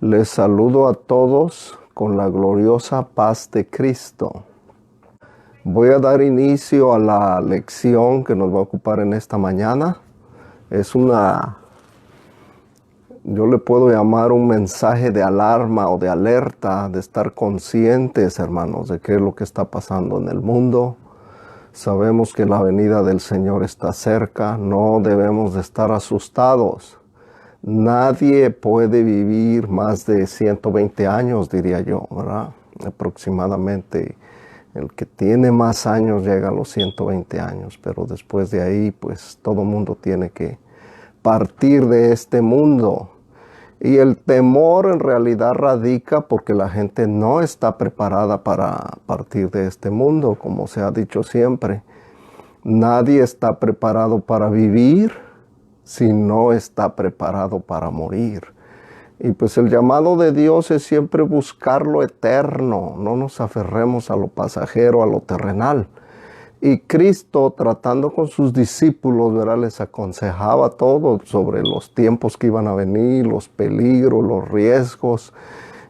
Les saludo a todos con la gloriosa paz de Cristo. Voy a dar inicio a la lección que nos va a ocupar en esta mañana. Yo le puedo llamar un mensaje de alarma o de alerta, de estar conscientes, hermanos, de qué es lo que está pasando en el mundo. Sabemos que la venida del Señor está cerca, no debemos de estar asustados. Nadie puede vivir más de 120 años, diría yo, ¿verdad? Aproximadamente. El que tiene más años llega a los 120 años, pero después de ahí, pues todo mundo tiene que partir de este mundo. Y el temor en realidad radica porque la gente no está preparada para partir de este mundo, como se ha dicho siempre. Nadie está preparado para vivir si no está preparado para morir. Y pues el llamado de Dios es siempre buscar lo eterno, no nos aferremos a lo pasajero, a lo terrenal. Y Cristo, tratando con sus discípulos, ¿verdad?, les aconsejaba todo sobre los tiempos que iban a venir, los peligros, los riesgos,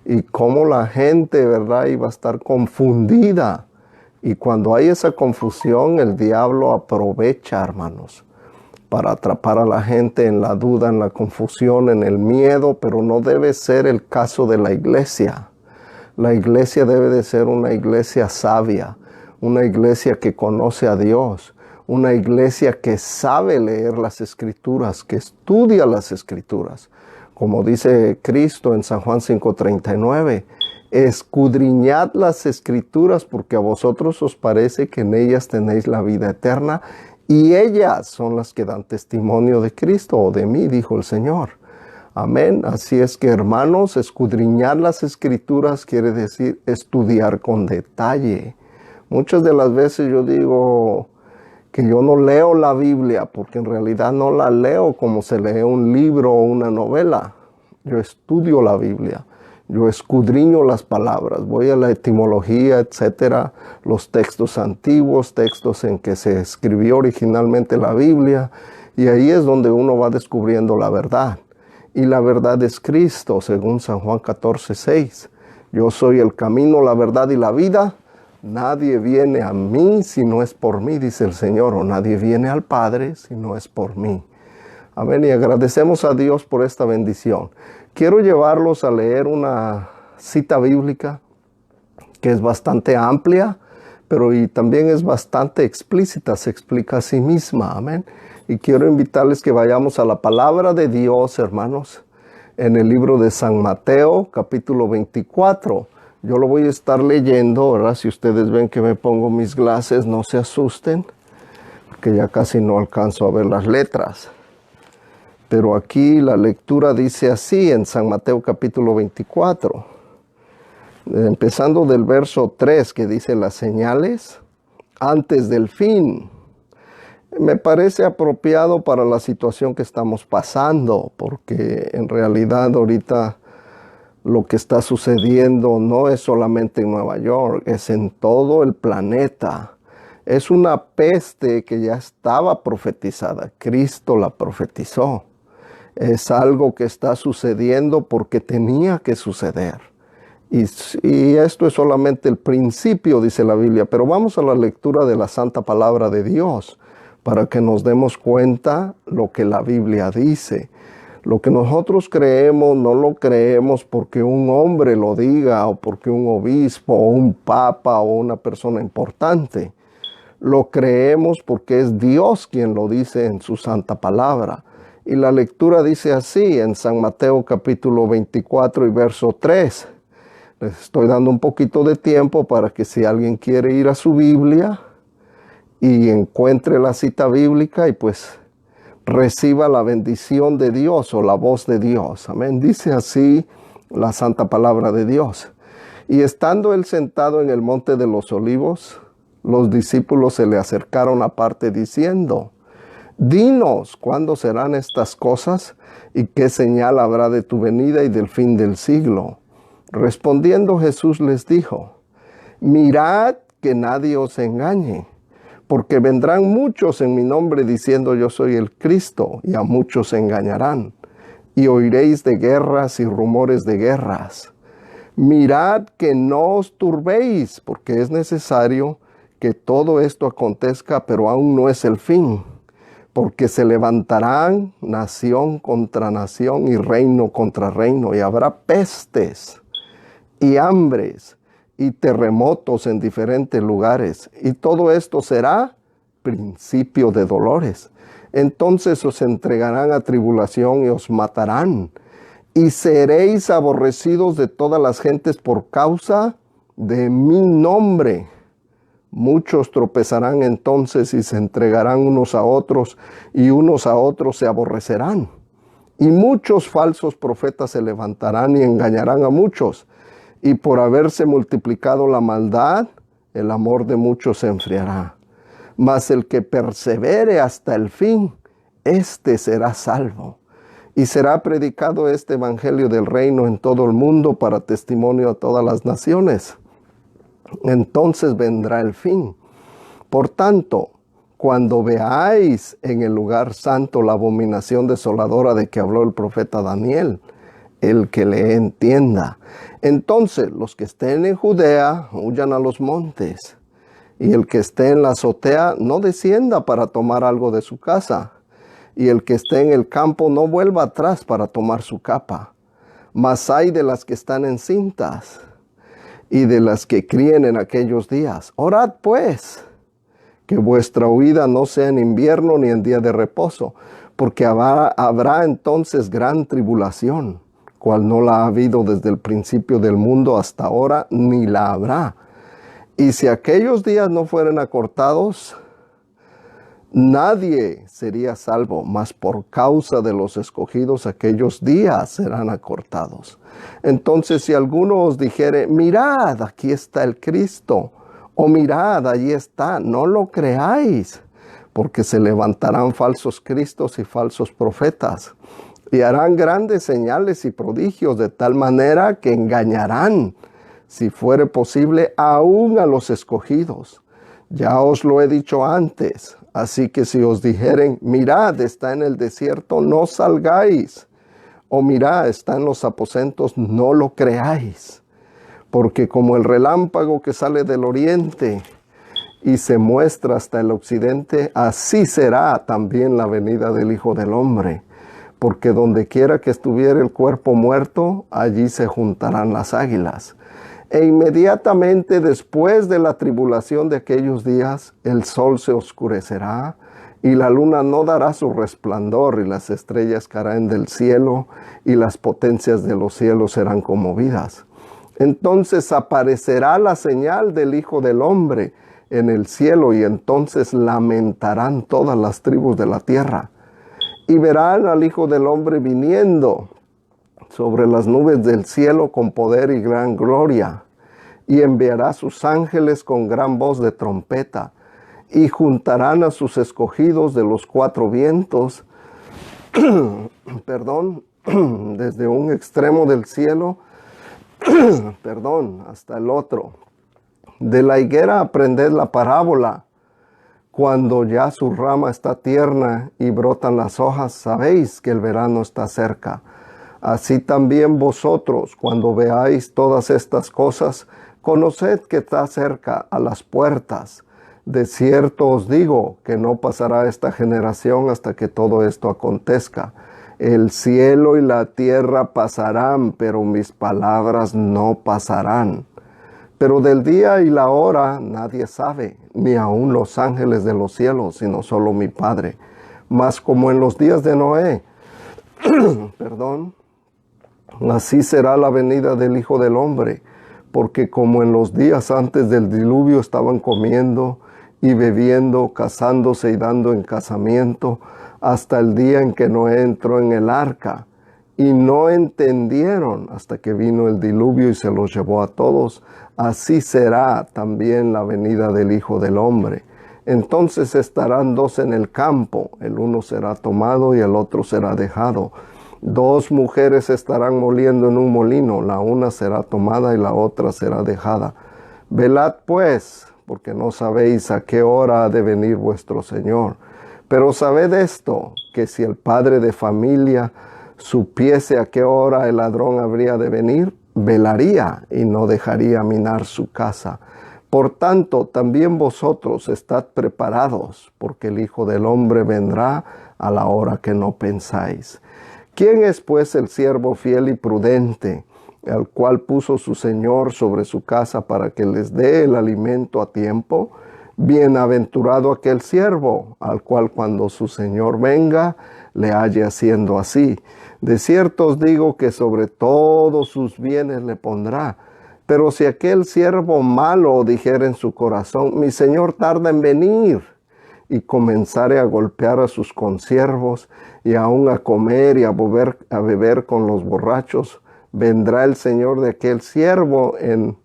y cómo la gente, ¿verdad?, iba a estar confundida. Y cuando hay esa confusión, el diablo aprovecha, hermanos, para atrapar a la gente en la duda, en la confusión, en el miedo, pero no debe ser el caso de la iglesia. La iglesia debe de ser una iglesia sabia, una iglesia que conoce a Dios, una iglesia que sabe leer las Escrituras, que estudia las Escrituras. Como dice Cristo en San Juan 5:39, escudriñad las Escrituras porque a vosotros os parece que en ellas tenéis la vida eterna y ellas son las que dan testimonio de Cristo o de mí, dijo el Señor. Amén. Así es que, hermanos, escudriñar las Escrituras quiere decir estudiar con detalle. Muchas de las veces yo digo que yo no leo la Biblia porque en realidad no la leo como se lee un libro o una novela. Yo estudio la Biblia. Yo escudriño las palabras, voy a la etimología, etcétera, los textos antiguos, textos en que se escribió originalmente la Biblia, y ahí es donde uno va descubriendo la verdad. Y la verdad es Cristo, según San Juan 14:6. Yo soy el camino, la verdad y la vida. Nadie viene a mí si no es por mí, dice el Señor, o nadie viene al Padre si no es por mí. Amén, y agradecemos a Dios por esta bendición. Quiero llevarlos a leer una cita bíblica que es bastante amplia, pero y también es bastante explícita, se explica a sí misma, amén. Y quiero invitarles que vayamos a la palabra de Dios, hermanos, en el libro de San Mateo, capítulo 24. Yo lo voy a estar leyendo, ¿verdad? Si ustedes ven que me pongo mis glasses, no se asusten, porque ya casi no alcanzo a ver las letras. Pero aquí la lectura dice así en San Mateo capítulo 24, empezando del verso 3, que dice las señales antes del fin. Me parece apropiado para la situación que estamos pasando, porque en realidad ahorita lo que está sucediendo no es solamente en Nueva York, es en todo el planeta. Es una peste que ya estaba profetizada, Cristo la profetizó. Es algo que está sucediendo porque tenía que suceder. Y esto es solamente el principio, dice la Biblia. Pero vamos a la lectura de la Santa Palabra de Dios para que nos demos cuenta lo que la Biblia dice. Lo que nosotros creemos, no lo creemos porque un hombre lo diga o porque un obispo o un papa o una persona importante. Lo creemos porque es Dios quien lo dice en su Santa Palabra. Y la lectura dice así en San Mateo capítulo 24 y verso 3. Les estoy dando un poquito de tiempo para que si alguien quiere ir a su Biblia y encuentre la cita bíblica y pues reciba la bendición de Dios o la voz de Dios. Amén. Dice así la Santa Palabra de Dios. Y estando él sentado en el monte de los olivos, los discípulos se le acercaron aparte diciendo: dinos, ¿cuándo serán estas cosas? ¿Y qué señal habrá de tu venida y del fin del siglo? Respondiendo Jesús les dijo: mirad que nadie os engañe, porque vendrán muchos en mi nombre diciendo yo soy el Cristo, y a muchos engañarán. y oiréis de guerras y rumores de guerras. Mirad que no os turbéis, porque es necesario que todo esto acontezca, pero aún no es el fin. Porque se levantarán nación contra nación y reino contra reino, y habrá pestes y hambres y terremotos en diferentes lugares. Y todo esto será principio de dolores. Entonces os entregarán a tribulación y os matarán. Y seréis aborrecidos de todas las gentes por causa de mi nombre. Muchos tropezarán entonces y se entregarán unos a otros, y unos a otros se aborrecerán. Y muchos falsos profetas se levantarán y engañarán a muchos. Y por haberse multiplicado la maldad, el amor de muchos se enfriará. Mas el que persevere hasta el fin, éste será salvo. Y será predicado este evangelio del reino en todo el mundo para testimonio a todas las naciones. Entonces vendrá el fin. Por tanto, cuando veáis en el lugar santo la abominación desoladora de que habló el profeta Daniel, el que le entienda. Entonces los que estén en Judea huyan a los montes, y el que esté en la azotea no descienda para tomar algo de su casa, y el que esté en el campo no vuelva atrás para tomar su capa. Mas ay de las que están encintas y de las que críen en aquellos días. Orad pues, que vuestra huida no sea en invierno ni en día de reposo, porque habrá entonces gran tribulación, cual no la ha habido desde el principio del mundo hasta ahora, ni la habrá. Y si aquellos días no fueren acortados, nadie sería salvo, mas por causa de los escogidos aquellos días serán acortados. Entonces si alguno os dijere, mirad, aquí está el Cristo, o mirad, allí está, no lo creáis, porque se levantarán falsos cristos y falsos profetas, y harán grandes señales y prodigios, de tal manera que engañarán, si fuere posible, aún a los escogidos. Ya os lo he dicho antes. Así que si os dijeren, mirad, está en el desierto, no salgáis. O mirad, está en los aposentos, no lo creáis. Porque como el relámpago que sale del oriente y se muestra hasta el occidente, así será también la venida del Hijo del Hombre. Porque donde quiera que estuviera el cuerpo muerto, allí se juntarán las águilas. E inmediatamente después de la tribulación de aquellos días, el sol se oscurecerá, y la luna no dará su resplandor, y las estrellas caerán del cielo, y las potencias de los cielos serán conmovidas. Entonces aparecerá la señal del Hijo del Hombre en el cielo, y entonces lamentarán todas las tribus de la tierra. Y verán al Hijo del Hombre viniendo sobre las nubes del cielo con poder y gran gloria, y enviará sus ángeles con gran voz de trompeta, y juntarán a sus escogidos de los cuatro vientos, desde un extremo del cielo, hasta el otro. De la higuera aprended la parábola. Cuando ya su rama está tierna y brotan las hojas, sabéis que el verano está cerca. Así también vosotros, cuando veáis todas estas cosas, conoced que está cerca a las puertas. De cierto os digo que no pasará esta generación hasta que todo esto acontezca. El cielo y la tierra pasarán, pero mis palabras no pasarán. Pero del día y la hora nadie sabe, ni aun los ángeles de los cielos, sino solo mi Padre. Mas como en los días de Noé, así será la venida del Hijo del Hombre, porque como en los días antes del diluvio estaban comiendo y bebiendo, casándose y dando en casamiento, hasta el día en que Noé entró en el arca, y no entendieron hasta que vino el diluvio y se los llevó a todos, así será también la venida del Hijo del Hombre. Entonces estarán dos en el campo, el uno será tomado y el otro será dejado. Dos mujeres estarán moliendo en un molino, la una será tomada y la otra será dejada. Velad pues, porque no sabéis a qué hora ha de venir vuestro Señor. Pero sabed esto, que si el padre de familia supiese a qué hora el ladrón habría de venir, velaría y no dejaría minar su casa. Por tanto, también vosotros estad preparados, porque el Hijo del Hombre vendrá a la hora que no pensáis. ¿Quién es pues el siervo fiel y prudente, al cual puso su Señor sobre su casa para que les dé el alimento a tiempo? Bienaventurado aquel siervo, al cual cuando su Señor venga, le halle haciendo así. De cierto os digo que sobre todos sus bienes le pondrá. Pero si aquel siervo malo dijera en su corazón, mi Señor tarda en venir, y comenzare a golpear a sus consiervos, y aún a comer y a beber con los borrachos, vendrá el Señor de aquel siervo en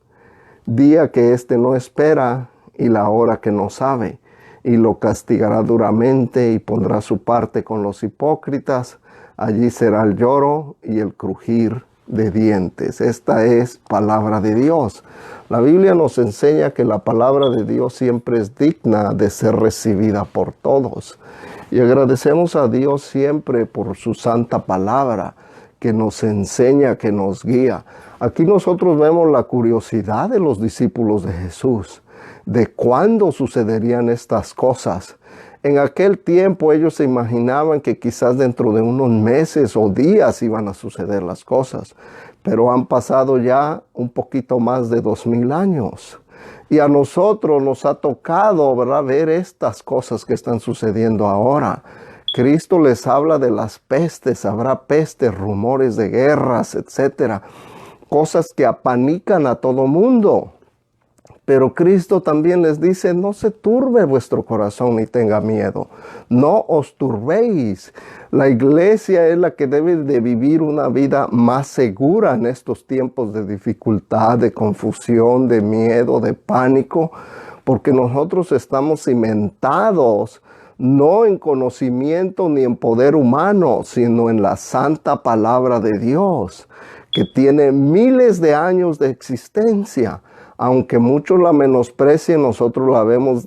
día que éste no espera y la hora que no sabe, y lo castigará duramente y pondrá su parte con los hipócritas. Allí será el lloro y el crujir de dientes. Esta es palabra de Dios. La Biblia nos enseña que la palabra de Dios siempre es digna de ser recibida por todos. Y agradecemos a Dios siempre por su santa palabra que nos enseña, que nos guía. Aquí nosotros vemos la curiosidad de los discípulos de Jesús, de cuándo sucederían estas cosas. En aquel tiempo ellos se imaginaban que quizás dentro de unos meses o días iban a suceder las cosas, pero han pasado ya un poquito más de 2000 años. Y a nosotros nos ha tocado, ¿verdad?, ver estas cosas que están sucediendo ahora. Cristo les habla de las pestes, habrá pestes, rumores de guerras, etcétera, cosas que apanican a todo mundo. Pero Cristo también les dice, no se turbe vuestro corazón ni tenga miedo. No os turbéis. La iglesia es la que debe de vivir una vida más segura en estos tiempos de dificultad, de confusión, de miedo, de pánico, porque nosotros estamos cimentados no en conocimiento ni en poder humano, sino en la santa palabra de Dios, que tiene miles de años de existencia. Aunque muchos la menosprecien, nosotros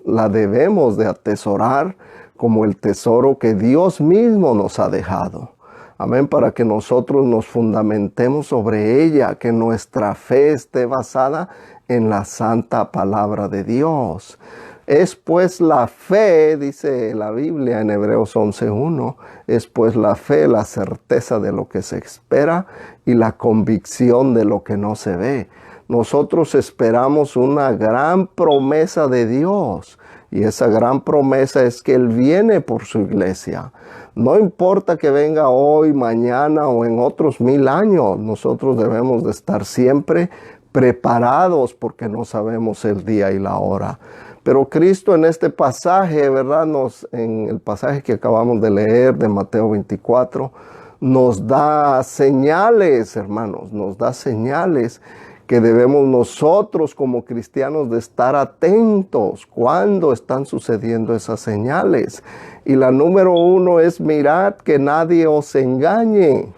la debemos de atesorar como el tesoro que Dios mismo nos ha dejado. Amén, para que nosotros nos fundamentemos sobre ella, que nuestra fe esté basada en la santa palabra de Dios. Es pues la fe, dice la Biblia en Hebreos 11:1, es pues la fe, la certeza de lo que se espera y la convicción de lo que no se ve. Nosotros esperamos una gran promesa de Dios, y esa gran promesa es que Él viene por su iglesia. No importa que venga hoy, mañana o en otros 1000 años, nosotros debemos de estar siempre preparados porque no sabemos el día y la hora. Pero Cristo en este pasaje, ¿verdad?, en el pasaje que acabamos de leer de Mateo 24, nos da señales, hermanos, nos da señales que debemos nosotros como cristianos de estar atentos cuando están sucediendo esas señales. Y la número 1 es: mirad que nadie os engañe.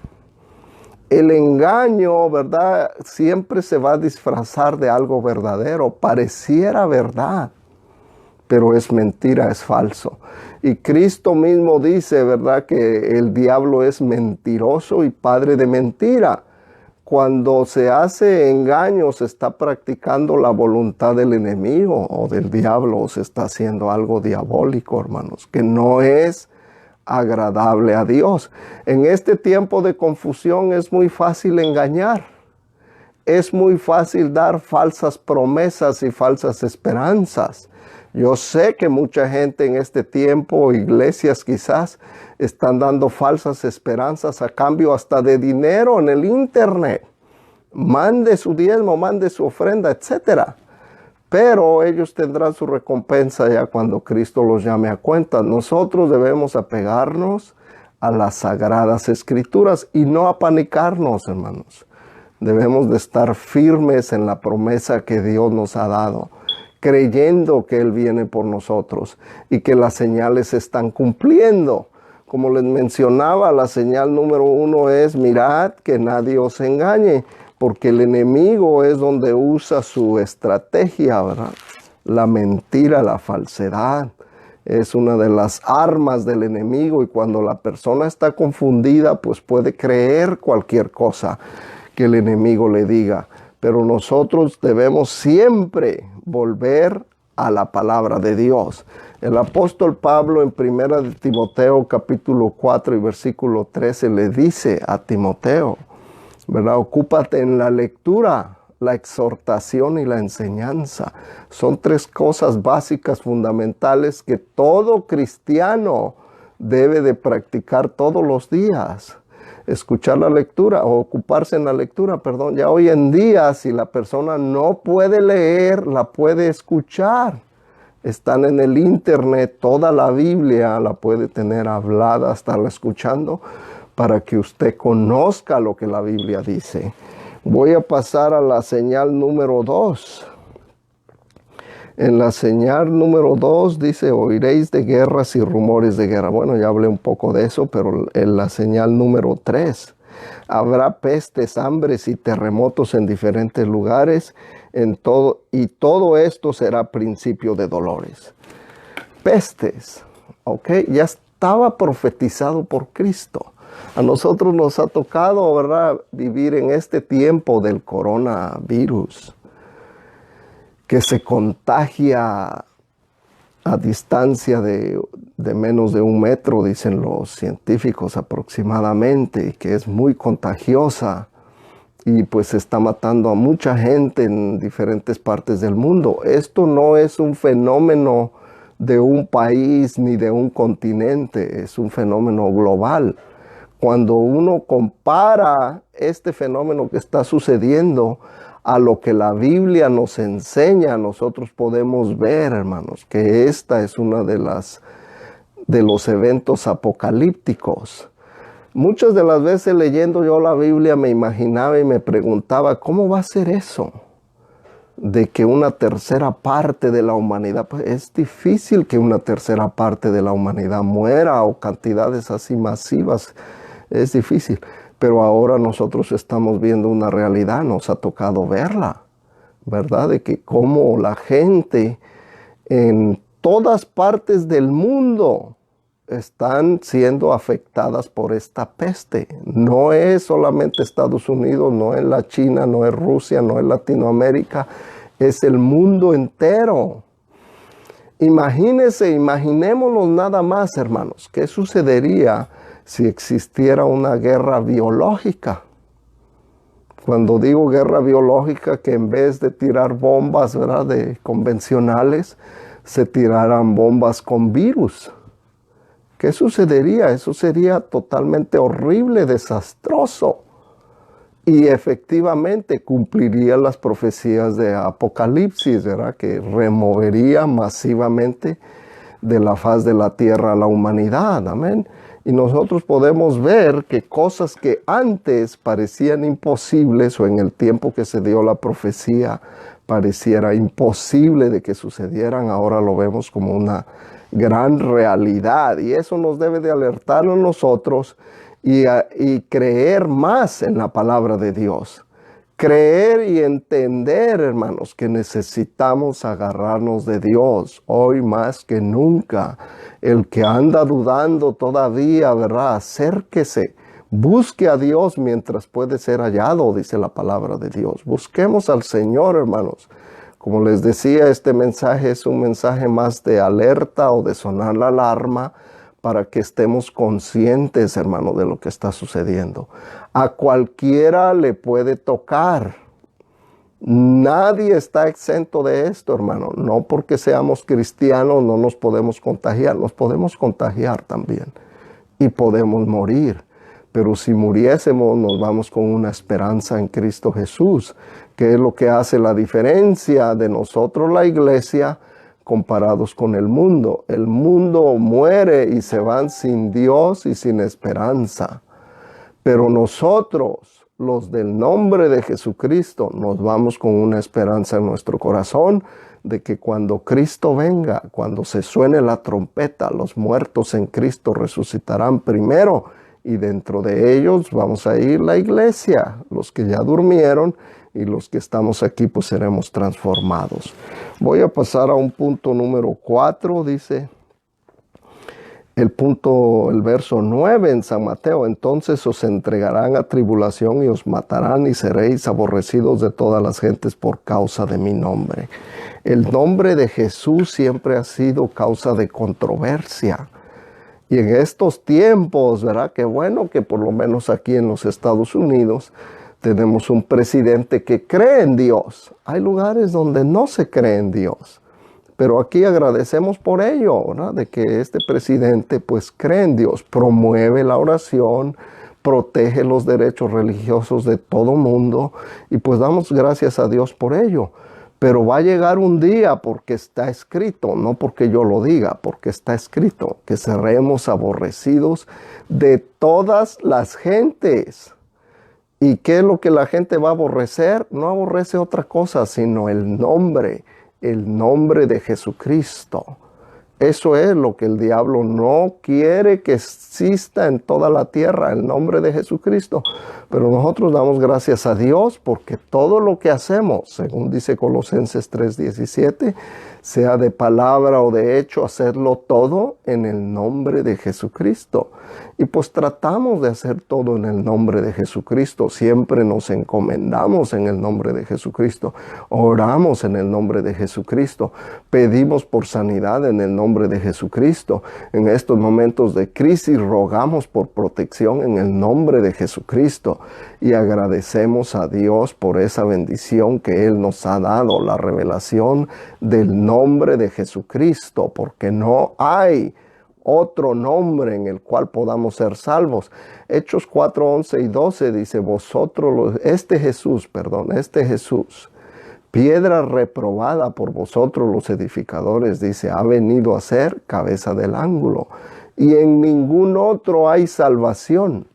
El engaño, ¿verdad?, siempre se va a disfrazar de algo verdadero, pareciera verdad, pero es mentira, es falso. Y Cristo mismo dice, ¿verdad?, que el diablo es mentiroso y padre de mentira. Cuando se hace engaño, se está practicando la voluntad del enemigo o del diablo, o se está haciendo algo diabólico, hermanos, que no es agradable a Dios. En este tiempo de confusión es muy fácil engañar. Es muy fácil dar falsas promesas y falsas esperanzas. Yo sé que mucha gente en este tiempo, iglesias quizás, están dando falsas esperanzas a cambio hasta de dinero en el internet. Mande su diezmo, mande su ofrenda, etc. Pero ellos tendrán su recompensa ya cuando Cristo los llame a cuenta. Nosotros debemos apegarnos a las sagradas escrituras y no apanicarnos, hermanos. Debemos de estar firmes en la promesa que Dios nos ha dado, creyendo que Él viene por nosotros y que las señales se están cumpliendo. Como les mencionaba, la señal número 1 es: mirad que nadie os engañe, porque el enemigo es donde usa su estrategia, ¿verdad? La mentira, la falsedad. Es una de las armas del enemigo, y cuando la persona está confundida, pues puede creer cualquier cosa que el enemigo le diga. Pero nosotros debemos siempre volver a la palabra de Dios. El apóstol Pablo en 1 de Timoteo capítulo 4 y versículo 13 le dice a Timoteo, ¿verdad? Ocúpate en la lectura, la exhortación y la enseñanza. Son tres cosas básicas, fundamentales, que todo cristiano debe de practicar todos los días. Escuchar la lectura o ocuparse en la lectura, perdón. Ya hoy en día, si la persona no puede leer, la puede escuchar. Están en el internet, toda la Biblia la puede tener hablada, estarla escuchando, para que usted conozca lo que la Biblia dice. Voy a pasar a la señal número 2. En la señal número 2 dice, oiréis de guerras y rumores de guerra. Bueno, ya hablé un poco de eso, pero en la señal número 3, habrá pestes, hambres y terremotos en diferentes lugares, y todo esto será principio de dolores. Pestes, ¿ok? Ya estaba profetizado por Cristo. A nosotros nos ha tocado, ¿verdad?, vivir en este tiempo del coronavirus, que se contagia a distancia de menos de 1 metro, dicen los científicos aproximadamente, y que es muy contagiosa, y pues está matando a mucha gente en diferentes partes del mundo. Esto no es un fenómeno de un país ni de un continente, es un fenómeno global. Cuando uno compara este fenómeno que está sucediendo a lo que la Biblia nos enseña, nosotros podemos ver, hermanos, que esta es una de los eventos apocalípticos. Muchas de las veces leyendo yo la Biblia me imaginaba y me preguntaba, ¿cómo va a ser eso? De que una tercera parte de la humanidad, pues es difícil que una tercera parte de la humanidad muera, o cantidades así masivas, es difícil. Pero ahora nosotros estamos viendo una realidad, nos ha tocado verla, ¿verdad? De que cómo la gente en todas partes del mundo están siendo afectadas por esta peste. No es solamente Estados Unidos, no es la China, no es Rusia, no es Latinoamérica, es el mundo entero. Imaginémonos nada más, hermanos, ¿qué sucedería si existiera una guerra biológica? Cuando digo guerra biológica, que en vez de tirar bombas, ¿verdad?, de convencionales, se tiraran bombas con virus. ¿Qué sucedería? Eso sería totalmente horrible, desastroso. Y efectivamente cumpliría las profecías de Apocalipsis, ¿verdad?, que removería masivamente de la faz de la tierra a la humanidad. Amén. Y nosotros podemos ver que cosas que antes parecían imposibles, o en el tiempo que se dio la profecía pareciera imposible de que sucedieran, ahora lo vemos como una gran realidad. Y eso nos debe de alertar a nosotros y creer más en la palabra de Dios. Creer y entender, hermanos, que necesitamos agarrarnos de Dios hoy más que nunca. El que anda dudando todavía, ¿verdad?, acérquese, busque a Dios mientras puede ser hallado, dice la palabra de Dios. Busquemos al Señor, hermanos. Como les decía, este mensaje es un mensaje más de alerta o de sonar la alarma, para que estemos conscientes, hermano, de lo que está sucediendo. A cualquiera le puede tocar. Nadie está exento de esto, hermano. No porque seamos cristianos no nos podemos contagiar. Nos podemos contagiar también y podemos morir. Pero si muriésemos, nos vamos con una esperanza en Cristo Jesús, que es lo que hace la diferencia de nosotros, la iglesia, comparados con el mundo. El mundo muere y se van sin Dios y sin esperanza. Pero nosotros, los del nombre de Jesucristo, nos vamos con una esperanza en nuestro corazón de que cuando Cristo venga, cuando se suene la trompeta, los muertos en Cristo resucitarán primero, y dentro de ellos vamos a ir la iglesia, los que ya durmieron, y los que estamos aquí pues seremos transformados. Voy a pasar a un punto número 4, dice, el verso 9 en San Mateo: entonces os entregarán a tribulación y os matarán y seréis aborrecidos de todas las gentes por causa de mi nombre. El nombre de Jesús siempre ha sido causa de controversia. Y en estos tiempos, ¿verdad? Qué bueno que por lo menos aquí en los Estados Unidos tenemos un presidente que cree en Dios. Hay lugares donde no se cree en Dios. Pero aquí agradecemos por ello, ¿verdad? De que este presidente pues cree en Dios, promueve la oración, protege los derechos religiosos de todo mundo, y pues damos gracias a Dios por ello. Pero va a llegar un día, porque está escrito, no porque yo lo diga, porque está escrito, que seremos aborrecidos de todas las gentes. ¿Y qué es lo que la gente va a aborrecer? No aborrece otra cosa, sino el nombre de Jesucristo. Eso es lo que el diablo no quiere que exista en toda la tierra, el nombre de Jesucristo. Pero nosotros damos gracias a Dios porque todo lo que hacemos, según dice Colosenses 3:17, sea de palabra o de hecho, hacerlo todo en el nombre de Jesucristo. Y pues tratamos de hacer todo en el nombre de Jesucristo. Siempre nos encomendamos en el nombre de Jesucristo. Oramos en el nombre de Jesucristo. Pedimos por sanidad en el nombre de Jesucristo. En estos momentos de crisis rogamos por protección en el nombre de Jesucristo. Y agradecemos a Dios por esa bendición que Él nos ha dado, la revelación del nombre de Jesucristo, porque no hay otro nombre en el cual podamos ser salvos. Hechos 4:11 y 12 dice: este Jesús, piedra reprobada por vosotros los edificadores, dice, ha venido a ser cabeza del ángulo. Y en ningún otro hay salvación,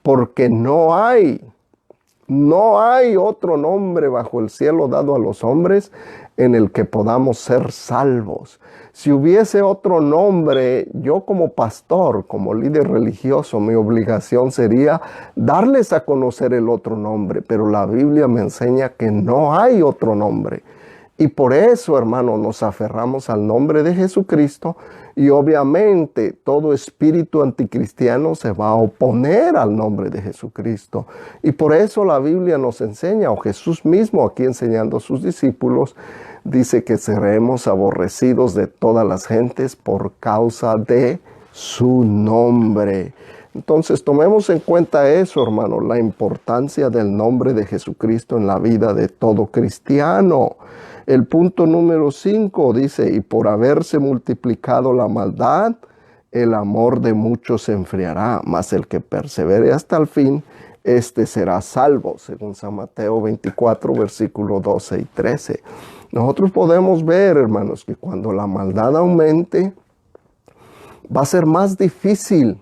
porque no hay otro nombre bajo el cielo dado a los hombres en el que podamos ser salvos. Si hubiese otro nombre, yo como pastor, como líder religioso, mi obligación sería darles a conocer el otro nombre, pero la Biblia me enseña que no hay otro nombre. Y por eso, hermano, nos aferramos al nombre de Jesucristo, y obviamente todo espíritu anticristiano se va a oponer al nombre de Jesucristo. Y por eso la Biblia nos enseña, o Jesús mismo aquí enseñando a sus discípulos, dice que seremos aborrecidos de todas las gentes por causa de su nombre. Entonces tomemos en cuenta eso, hermano, la importancia del nombre de Jesucristo en la vida de todo cristiano. El punto número 5 dice: y por haberse multiplicado la maldad, el amor de muchos se enfriará, mas el que persevere hasta el fin, este será salvo, según San Mateo 24, versículos 12 y 13. Nosotros podemos ver, hermanos, que cuando la maldad aumente, va a ser más difícil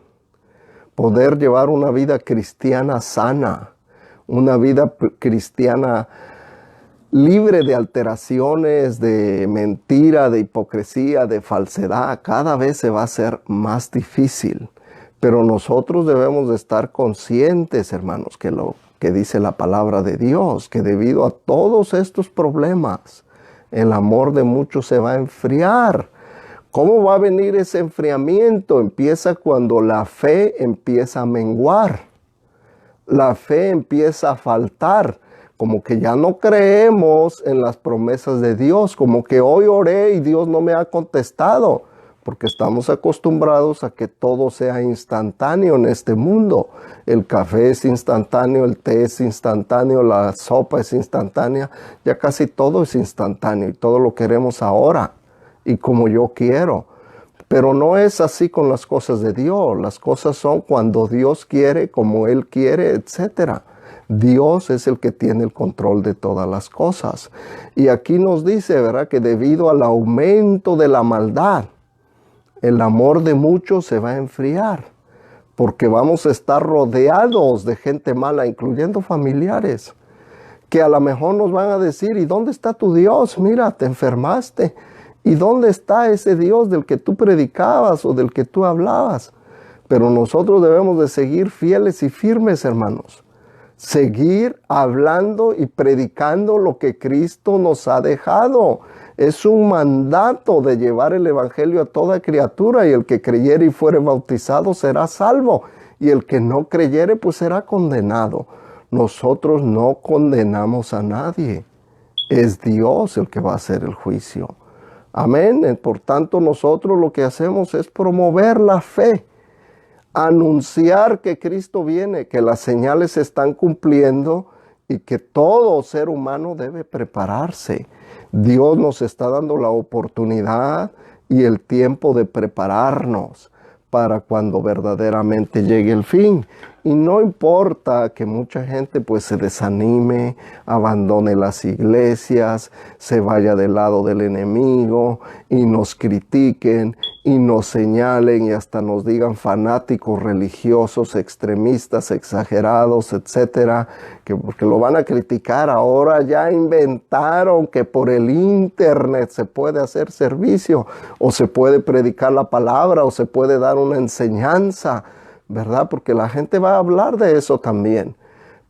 poder llevar una vida cristiana sana, una vida cristiana libre de alteraciones, de mentira, de hipocresía, de falsedad. Cada vez se va a hacer más difícil. Pero nosotros debemos de estar conscientes, hermanos, que lo que dice la palabra de Dios, que debido a todos estos problemas, el amor de muchos se va a enfriar. ¿Cómo va a venir ese enfriamiento? Empieza cuando la fe empieza a menguar. La fe empieza a faltar. Como que ya no creemos en las promesas de Dios, como que hoy oré y Dios no me ha contestado, porque estamos acostumbrados a que todo sea instantáneo en este mundo. El café es instantáneo, el té es instantáneo, la sopa es instantánea, ya casi todo es instantáneo y todo lo queremos ahora y como yo quiero. Pero no es así con las cosas de Dios. Las cosas son cuando Dios quiere, como Él quiere, etc. Dios es el que tiene el control de todas las cosas. Y aquí nos dice, ¿verdad?, que debido al aumento de la maldad, el amor de muchos se va a enfriar, porque vamos a estar rodeados de gente mala, incluyendo familiares, que a lo mejor nos van a decir: ¿y dónde está tu Dios? Mira, te enfermaste. ¿Y dónde está ese Dios del que tú predicabas o del que tú hablabas? Pero nosotros debemos de seguir fieles y firmes, hermanos. Seguir hablando y predicando lo que Cristo nos ha dejado. Es un mandato de llevar el evangelio a toda criatura, y el que creyere y fuere bautizado será salvo, y el que no creyere pues será condenado. Nosotros no condenamos a nadie. Es Dios el que va a hacer el juicio. Amén. Por tanto, nosotros lo que hacemos es promover la fe, anunciar que Cristo viene, que las señales se están cumpliendo y que todo ser humano debe prepararse. Dios nos está dando la oportunidad y el tiempo de prepararnos para cuando verdaderamente llegue el fin. Y no importa que mucha gente pues se desanime, abandone las iglesias, se vaya del lado del enemigo y nos critiquen y nos señalen y hasta nos digan fanáticos religiosos, extremistas, exagerados, etcétera, porque lo van a criticar. Ahora ya inventaron que por el internet se puede hacer servicio, o se puede predicar la palabra, o se puede dar una enseñanza, ¿verdad? Porque la gente va a hablar de eso también.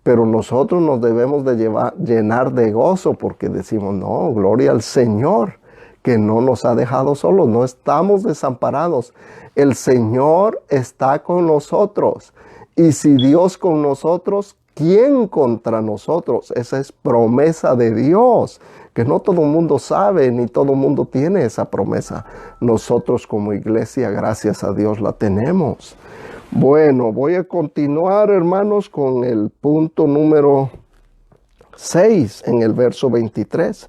Pero nosotros nos debemos de llenar de gozo, porque decimos, no, gloria al Señor, que no nos ha dejado solos, no estamos desamparados. El Señor está con nosotros. Y si Dios con nosotros, ¿quién contra nosotros? Esa es promesa de Dios, que no todo el mundo sabe, ni todo el mundo tiene esa promesa. Nosotros como iglesia, gracias a Dios, la tenemos. Bueno, voy a continuar, hermanos, con el punto número 6 en el verso 23.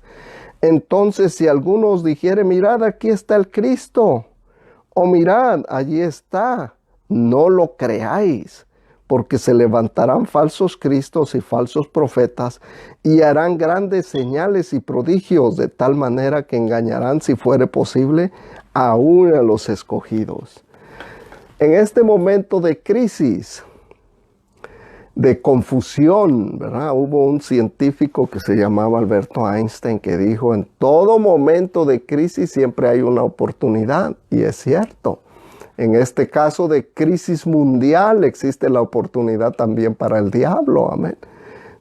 Entonces, si alguno os dijere, mirad, aquí está el Cristo, o mirad, allí está, no lo creáis, porque se levantarán falsos cristos y falsos profetas, y harán grandes señales y prodigios, de tal manera que engañarán, si fuere posible, aún a los escogidos. En este momento de crisis, de confusión, ¿verdad? Hubo un científico que se llamaba Alberto Einstein que dijo, en todo momento de crisis siempre hay una oportunidad, y es cierto. En este caso de crisis mundial existe la oportunidad también para el diablo, amén,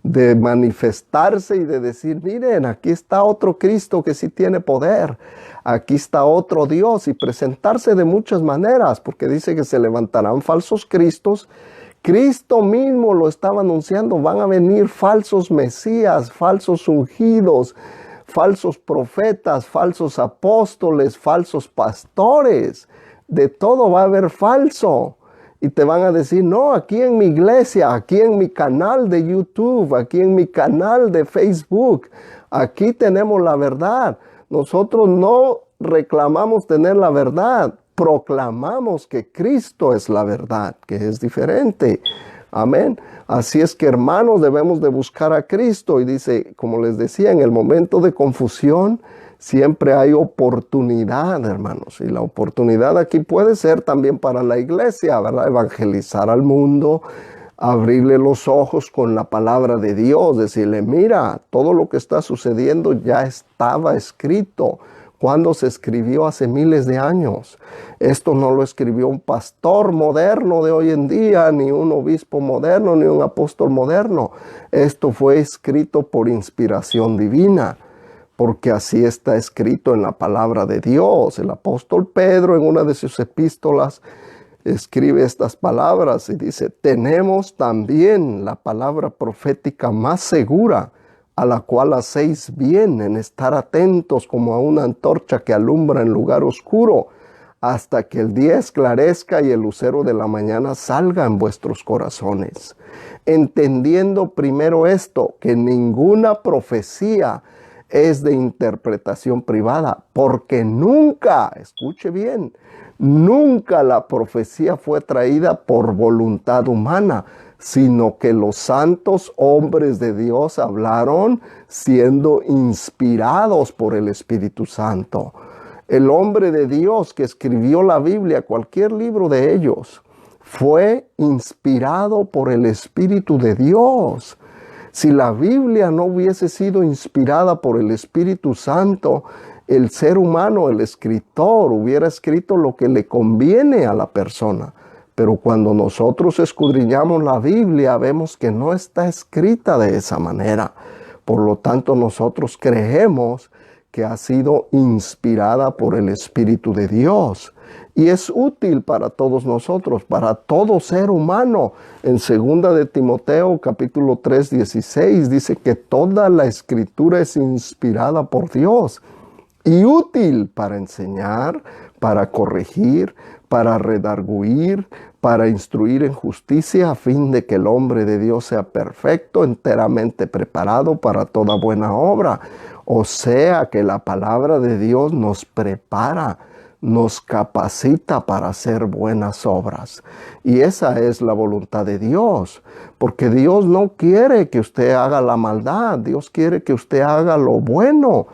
de manifestarse y de decir, miren, aquí está otro Cristo que sí tiene poder, aquí está otro Dios, y presentarse de muchas maneras, porque dice que se levantarán falsos cristos. Cristo mismo lo estaba anunciando, van a venir falsos mesías, falsos ungidos, falsos profetas, falsos apóstoles, falsos pastores. De todo va a haber falso. Y te van a decir, no, aquí en mi iglesia, aquí en mi canal de YouTube, aquí en mi canal de Facebook, aquí tenemos la verdad. Nosotros no reclamamos tener la verdad, proclamamos que Cristo es la verdad, que es diferente. Amén. Así es que, hermanos, debemos de buscar a Cristo. Y dice, como les decía, en el momento de confusión siempre hay oportunidad, hermanos. Y la oportunidad aquí puede ser también para la iglesia, ¿verdad? Evangelizar al mundo, abrirle los ojos con la palabra de Dios, decirle, mira, todo lo que está sucediendo ya estaba escrito. Cuando se escribió hace miles de años. Esto no lo escribió un pastor moderno de hoy en día, ni un obispo moderno, ni un apóstol moderno. Esto fue escrito por inspiración divina, porque así está escrito en la palabra de Dios. El apóstol Pedro, en una de sus epístolas, escribe estas palabras y dice, tenemos también la palabra profética más segura, a la cual hacéis bien en estar atentos como a una antorcha que alumbra en lugar oscuro, hasta que el día esclarezca y el lucero de la mañana salga en vuestros corazones. Entendiendo primero esto, que ninguna profecía es de interpretación privada, porque nunca, escuche bien, nunca la profecía fue traída por voluntad humana, sino que los santos hombres de Dios hablaron siendo inspirados por el Espíritu Santo. El hombre de Dios que escribió la Biblia, cualquier libro de ellos, fue inspirado por el Espíritu de Dios. Si la Biblia no hubiese sido inspirada por el Espíritu Santo, el ser humano, el escritor, hubiera escrito lo que le conviene a la persona. Pero cuando nosotros escudriñamos la Biblia, vemos que no está escrita de esa manera. Por lo tanto, nosotros creemos que ha sido inspirada por el Espíritu de Dios. Y es útil para todos nosotros, para todo ser humano. En 2 de Timoteo, capítulo 3, 16, dice que toda la Escritura es inspirada por Dios y útil para enseñar, para corregir, para redarguir, para instruir en justicia, a fin de que el hombre de Dios sea perfecto, enteramente preparado para toda buena obra. O sea que la palabra de Dios nos prepara, nos capacita para hacer buenas obras. Y esa es la voluntad de Dios, porque Dios no quiere que usted haga la maldad, Dios quiere que usted haga lo bueno.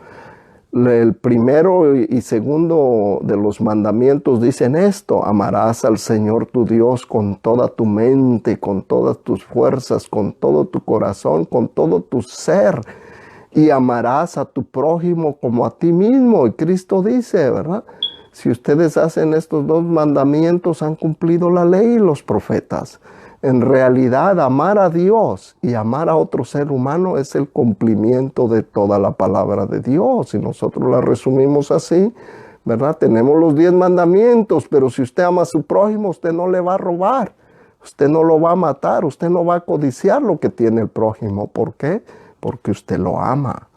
El primero y segundo de los mandamientos dicen esto: amarás al Señor tu Dios con toda tu mente, con todas tus fuerzas, con todo tu corazón, con todo tu ser, y amarás a tu prójimo como a ti mismo. Y Cristo dice, ¿verdad? Si ustedes hacen estos dos mandamientos, han cumplido la ley y los profetas. En realidad, amar a Dios y amar a otro ser humano es el cumplimiento de toda la palabra de Dios. Y nosotros la resumimos así, ¿verdad? Tenemos los 10 mandamientos, pero si usted ama a su prójimo, usted no le va a robar, usted no lo va a matar, usted no va a codiciar lo que tiene el prójimo. ¿Por qué? Porque usted lo ama.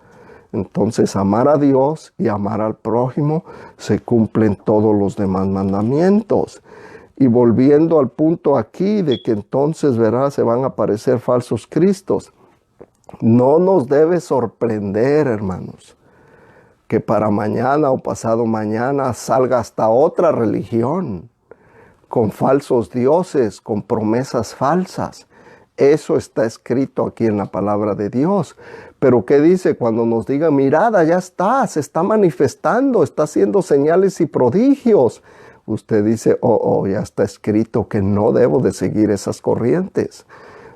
Entonces, amar a Dios y amar al prójimo se cumplen todos los demás mandamientos. Y volviendo al punto aquí de que entonces, ¿verdad?, se van a aparecer falsos cristos. No nos debe sorprender, hermanos, que para mañana o pasado mañana salga hasta otra religión con falsos dioses, con promesas falsas. Eso está escrito aquí en la palabra de Dios. Pero ¿qué dice cuando nos diga, mirad, ya está, se está manifestando, está haciendo señales y prodigios? Usted dice, ya está escrito que no debo de seguir esas corrientes.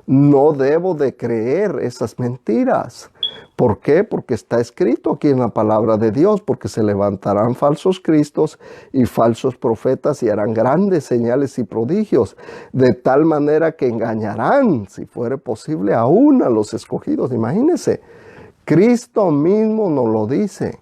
No debo de creer esas mentiras. ¿Por qué? Porque está escrito aquí en la palabra de Dios, porque se levantarán falsos cristos y falsos profetas y harán grandes señales y prodigios, de tal manera que engañarán, si fuere posible, aún a los escogidos. Imagínense, Cristo mismo nos lo dice.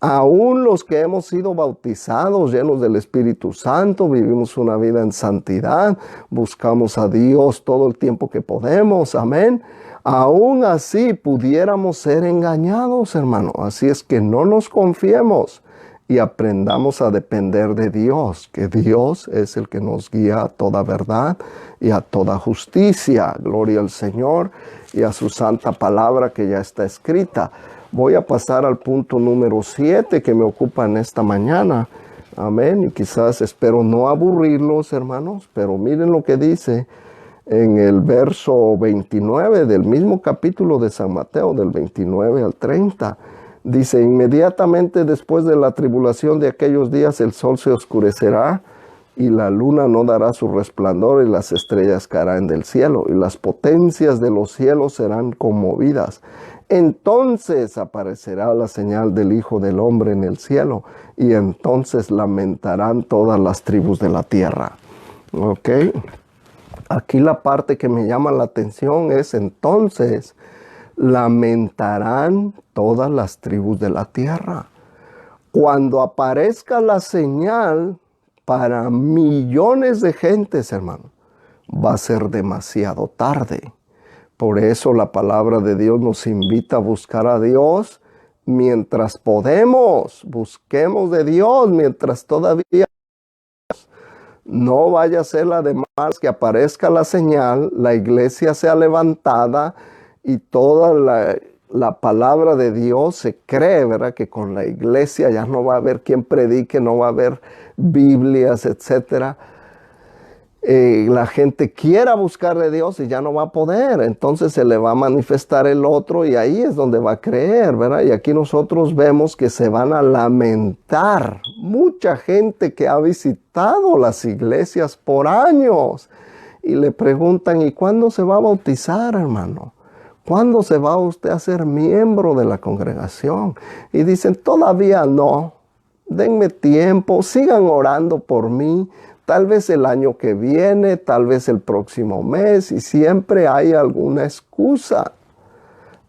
Aún los que hemos sido bautizados, llenos del Espíritu Santo, vivimos una vida en santidad, buscamos a Dios todo el tiempo que podemos, amén. Aún así pudiéramos ser engañados, hermano. Así es que no nos confiemos y aprendamos a depender de Dios, que Dios es el que nos guía a toda verdad y a toda justicia. Gloria al Señor y a su santa palabra que ya está escrita. Voy a pasar al punto número 7 que me ocupa en esta mañana. Amén. Y quizás espero no aburrirlos, hermanos, pero miren lo que dice en el verso 29 del mismo capítulo de San Mateo, del 29 al 30. Dice, inmediatamente después de la tribulación de aquellos días, el sol se oscurecerá y la luna no dará su resplandor y las estrellas caerán del cielo y las potencias de los cielos serán conmovidas. Entonces aparecerá la señal del Hijo del Hombre en el cielo y entonces lamentarán todas las tribus de la tierra. ¿Ok? Aquí la parte que me llama la atención es entonces lamentarán todas las tribus de la tierra. Cuando aparezca la señal para millones de gentes, hermano, va a ser demasiado tarde. Por eso la palabra de Dios nos invita a buscar a Dios mientras podemos. Busquemos de Dios mientras todavía. No vaya a ser la de más que aparezca la señal, la iglesia sea levantada y toda la palabra de Dios se cree, ¿verdad? Que con la iglesia ya no va a haber quien predique, no va a haber Biblias, etcétera. La gente quiera buscar de Dios y ya no va a poder, entonces se le va a manifestar el otro y ahí es donde va a creer, ¿verdad? Y aquí nosotros vemos que se van a lamentar mucha gente que ha visitado las iglesias por años y le preguntan, ¿y cuándo se va a bautizar, hermano? ¿Cuándo se va usted a ser miembro de la congregación? Y dicen, todavía no, denme tiempo, sigan orando por mí. Tal vez el año que viene, tal vez el próximo mes, y siempre hay alguna excusa.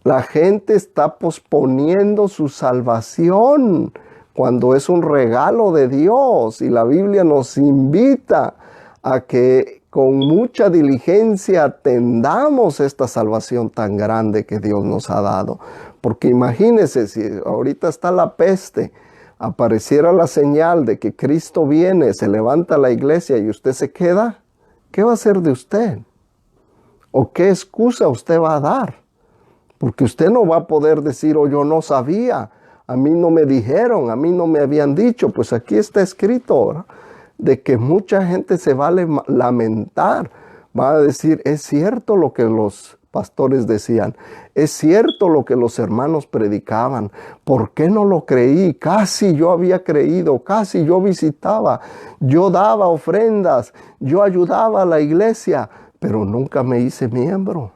La gente está posponiendo su salvación cuando es un regalo de Dios, y la Biblia nos invita a que con mucha diligencia atendamos esta salvación tan grande que Dios nos ha dado. Porque imagínese, si ahorita está la peste, apareciera la señal de que Cristo viene, se levanta la iglesia y usted se queda, ¿qué va a hacer de usted? ¿O qué excusa usted va a dar? Porque usted no va a poder decir, oh, yo no sabía, a mí no me dijeron, a mí no me habían dicho. Pues aquí está escrito, ¿verdad?, de que mucha gente se va a lamentar, va a decir, es cierto lo que los pastores decían, es cierto lo que los hermanos predicaban, ¿por qué no lo creí? Casi yo había creído, casi yo visitaba, yo daba ofrendas, yo ayudaba a la iglesia, pero nunca me hice miembro,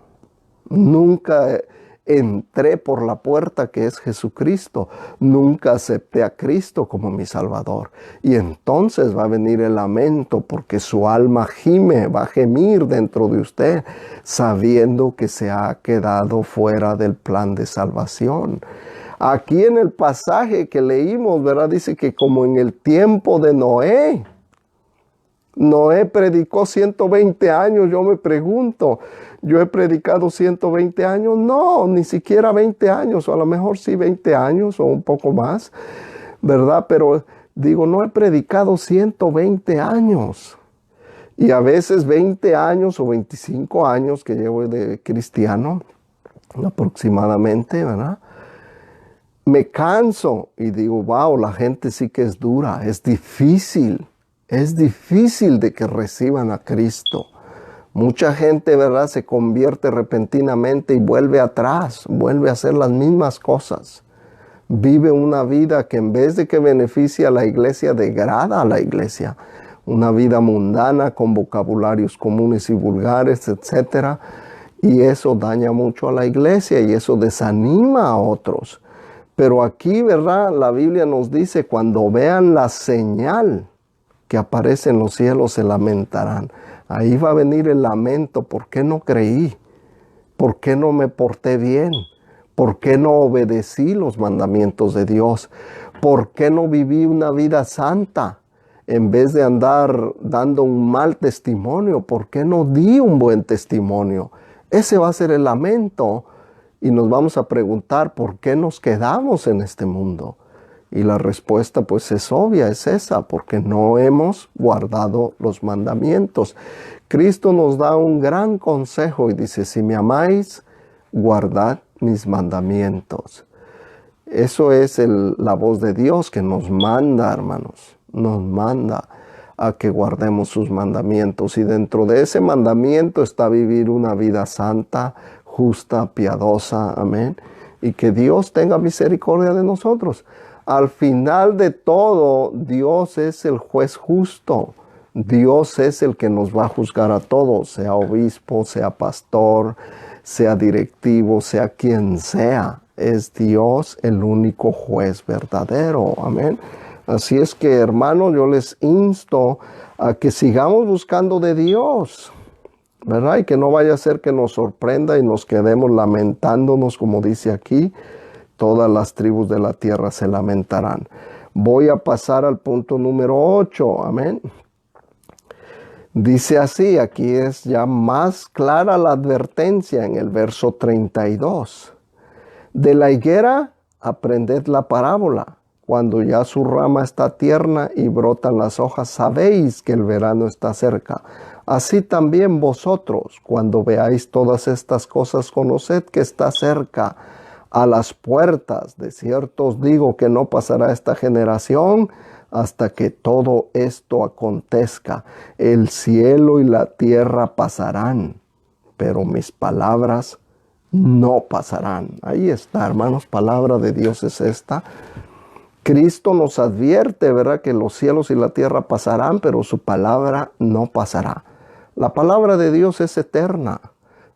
nunca entré por la puerta que es Jesucristo, nunca acepté a Cristo como mi Salvador. Y entonces va a venir el lamento, porque su alma gime, va a gemir dentro de usted, sabiendo que se ha quedado fuera del plan de salvación. Aquí en el pasaje que leímos, ¿verdad?, dice que como en el tiempo de Noé, Noé predicó 120 años. Yo me pregunto, ¿yo he predicado 120 años? No, ni siquiera 20 años, o a lo mejor sí 20 años o un poco más, ¿verdad? Pero digo, no he predicado 120 años. Y a veces 20 años o 25 años que llevo de cristiano, aproximadamente, ¿verdad? Me canso y digo, wow, la gente sí que es dura, es difícil. Es difícil de que reciban a Cristo. Mucha gente, ¿verdad?, se convierte repentinamente y vuelve atrás, vuelve a hacer las mismas cosas. Vive una vida que en vez de que beneficie a la iglesia, degrada a la iglesia. Una vida mundana con vocabularios comunes y vulgares, etc. Y eso daña mucho a la iglesia y eso desanima a otros. Pero aquí, ¿verdad?, la Biblia nos dice, cuando vean la señal que aparece en los cielos, se lamentarán. Ahí va a venir el lamento. ¿Por qué no creí? ¿Por qué no me porté bien? ¿Por qué no obedecí los mandamientos de Dios? ¿Por qué no viví una vida santa? En vez de andar dando un mal testimonio, ¿por qué no di un buen testimonio? Ese va a ser el lamento. Y nos vamos a preguntar, ¿por qué nos quedamos en este mundo? Y la respuesta pues es obvia, es esa, porque no hemos guardado los mandamientos. Cristo nos da un gran consejo y dice, si me amáis, guardad mis mandamientos. Eso es la voz de Dios que nos manda, hermanos, nos manda a que guardemos sus mandamientos. Y dentro de ese mandamiento está vivir una vida santa, justa, piadosa, amén. Y que Dios tenga misericordia de nosotros. Al final de todo, Dios es el juez justo. Dios es el que nos va a juzgar a todos, sea obispo, sea pastor, sea directivo, sea quien sea. Es Dios el único juez verdadero. Amén. Así es que, hermanos, yo les insto a que sigamos buscando de Dios, ¿verdad? Y que no vaya a ser que nos sorprenda y nos quedemos lamentándonos, como dice aquí. Todas las tribus de la tierra se lamentarán. Voy a pasar al punto número 8. Amén. Dice así, aquí es ya más clara la advertencia en el verso 32. De la higuera aprended la parábola. Cuando ya su rama está tierna y brotan las hojas, sabéis que el verano está cerca. Así también vosotros, cuando veáis todas estas cosas, conoced que está cerca, a las puertas. De cierto os digo que no pasará esta generación hasta que todo esto acontezca. El cielo y la tierra pasarán, pero mis palabras no pasarán. Ahí está, hermanos, palabra de Dios es esta. Cristo nos advierte, ¿verdad?, que los cielos y la tierra pasarán, pero su palabra no pasará. La palabra de Dios es eterna.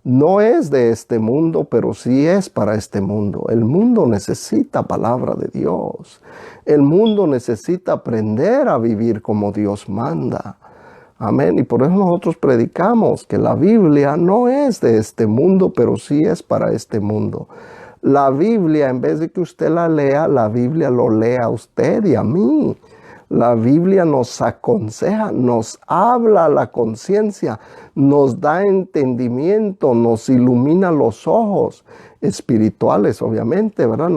No es de este mundo, pero sí es para este mundo. El mundo necesita palabra de Dios. El mundo necesita aprender a vivir como Dios manda. Amén. Y por eso nosotros predicamos que la Biblia no es de este mundo, pero sí es para este mundo. La Biblia, en vez de que usted la lea, la Biblia lo lea a usted y a mí. La Biblia nos aconseja, nos habla a la conciencia, nos da entendimiento, nos ilumina los ojos espirituales, obviamente, ¿verdad?